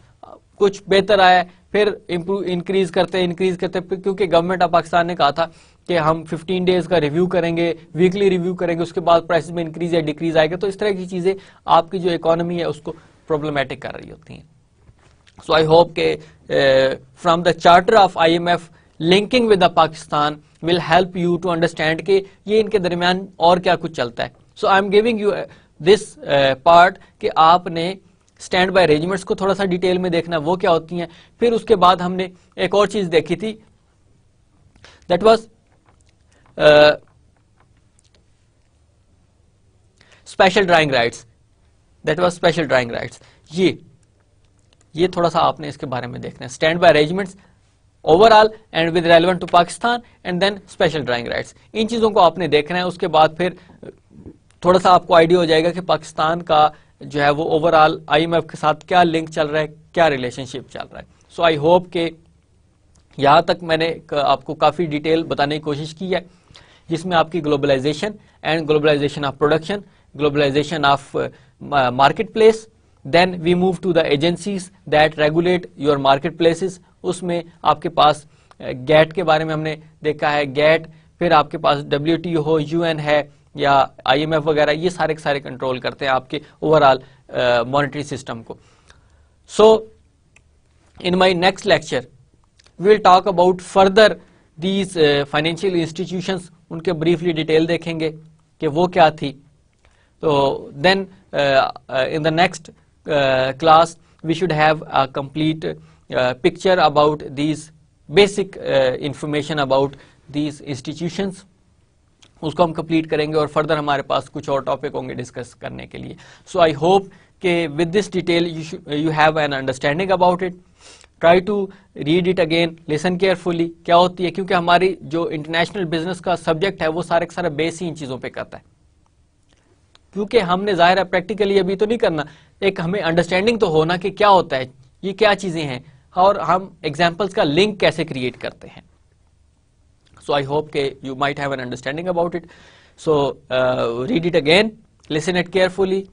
कुछ बेहतर आया, फिर increase करते क्योंकि government of Pakistan ने कहा था कि हम 15 डेज का रिव्यू करेंगे, वीकली रिव्यू करेंगे, उसके बाद प्राइसेस में इंक्रीज या डिक्रीज आएगा, तो इस तरह की चीजें आपकी जो इकोनॉमी है उसको प्रॉब्लमेटिक कर रही होती हैं। सो आई होप के from the charter of IMF linking with the Pakistan will help you to understand कि ये इनके दरमियान और क्या कुछ चलता है। So I am giving you this part कि आपने स्टैंड बाय अरेंजमेंट्स को थोड़ा सा डिटेल में देखना, वो क्या होती हैं। फिर उसके बाद हमने एक और चीज देखी थी, that was special drawing rights, special drawing rights. ये थोड़ा सा आपने इसके बारे में देखना है, stand by arrangements overall and with relevant to Pakistan and then special drawing rights. इन चीजों को आपने देखना है, उसके बाद फिर थोड़ा सा आपको आइडिया हो जाएगा कि पाकिस्तान का जो है वो ओवरऑल IMF के साथ क्या लिंक चल रहा है, क्या रिलेशनशिप चल रहा है। सो आई होप के यहाँ तक मैंने आपको काफ़ी डिटेल बताने की कोशिश की है, जिसमें आपकी globalisation and globalisation of production, globalisation of market place, then we move to the agencies that regulate your market places. उसमें आपके पास गैट के बारे में हमने देखा है, गैट, फिर आपके पास WTO हो, UN है या IMF वगैरह, ये सारे के सारे कंट्रोल करते हैं आपके ओवरऑल मॉनेटरी सिस्टम को। So in my next lecture we will talk about further these financial institutions, उनके ब्रीफली डिटेल देखेंगे कि वो क्या थी। तो then in the next class we should have a complete picture about these basic information about these institutions, उसको हम complete करेंगे और फर्दर हमारे पास कुछ और टॉपिक होंगे डिस्कस करने के लिए। सो आई होप कि with this detail you have an understanding about it. Try to read it again, listen carefully क्या होती है, क्योंकि हमारी जो इंटरनेशनल बिजनेस का सब्जेक्ट है वो सारे का सारा बेस ही इन चीजों पे करता है, क्योंकि हमने जाहिर है प्रैक्टिकली अभी तो नहीं करना, एक हमें अंडरस्टैंडिंग तो होना कि क्या होता है, ये क्या चीजें हैं और हम एग्जाम्पल्स का लिंक कैसे क्रिएट करते हैं। So I hope you might have an understanding about it. So read it again, listen it carefully,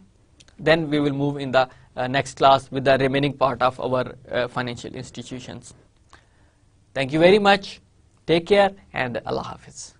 then we will move in the next class with the remaining part of our financial institutions. Thank you very much. Take care and Allah Hafiz.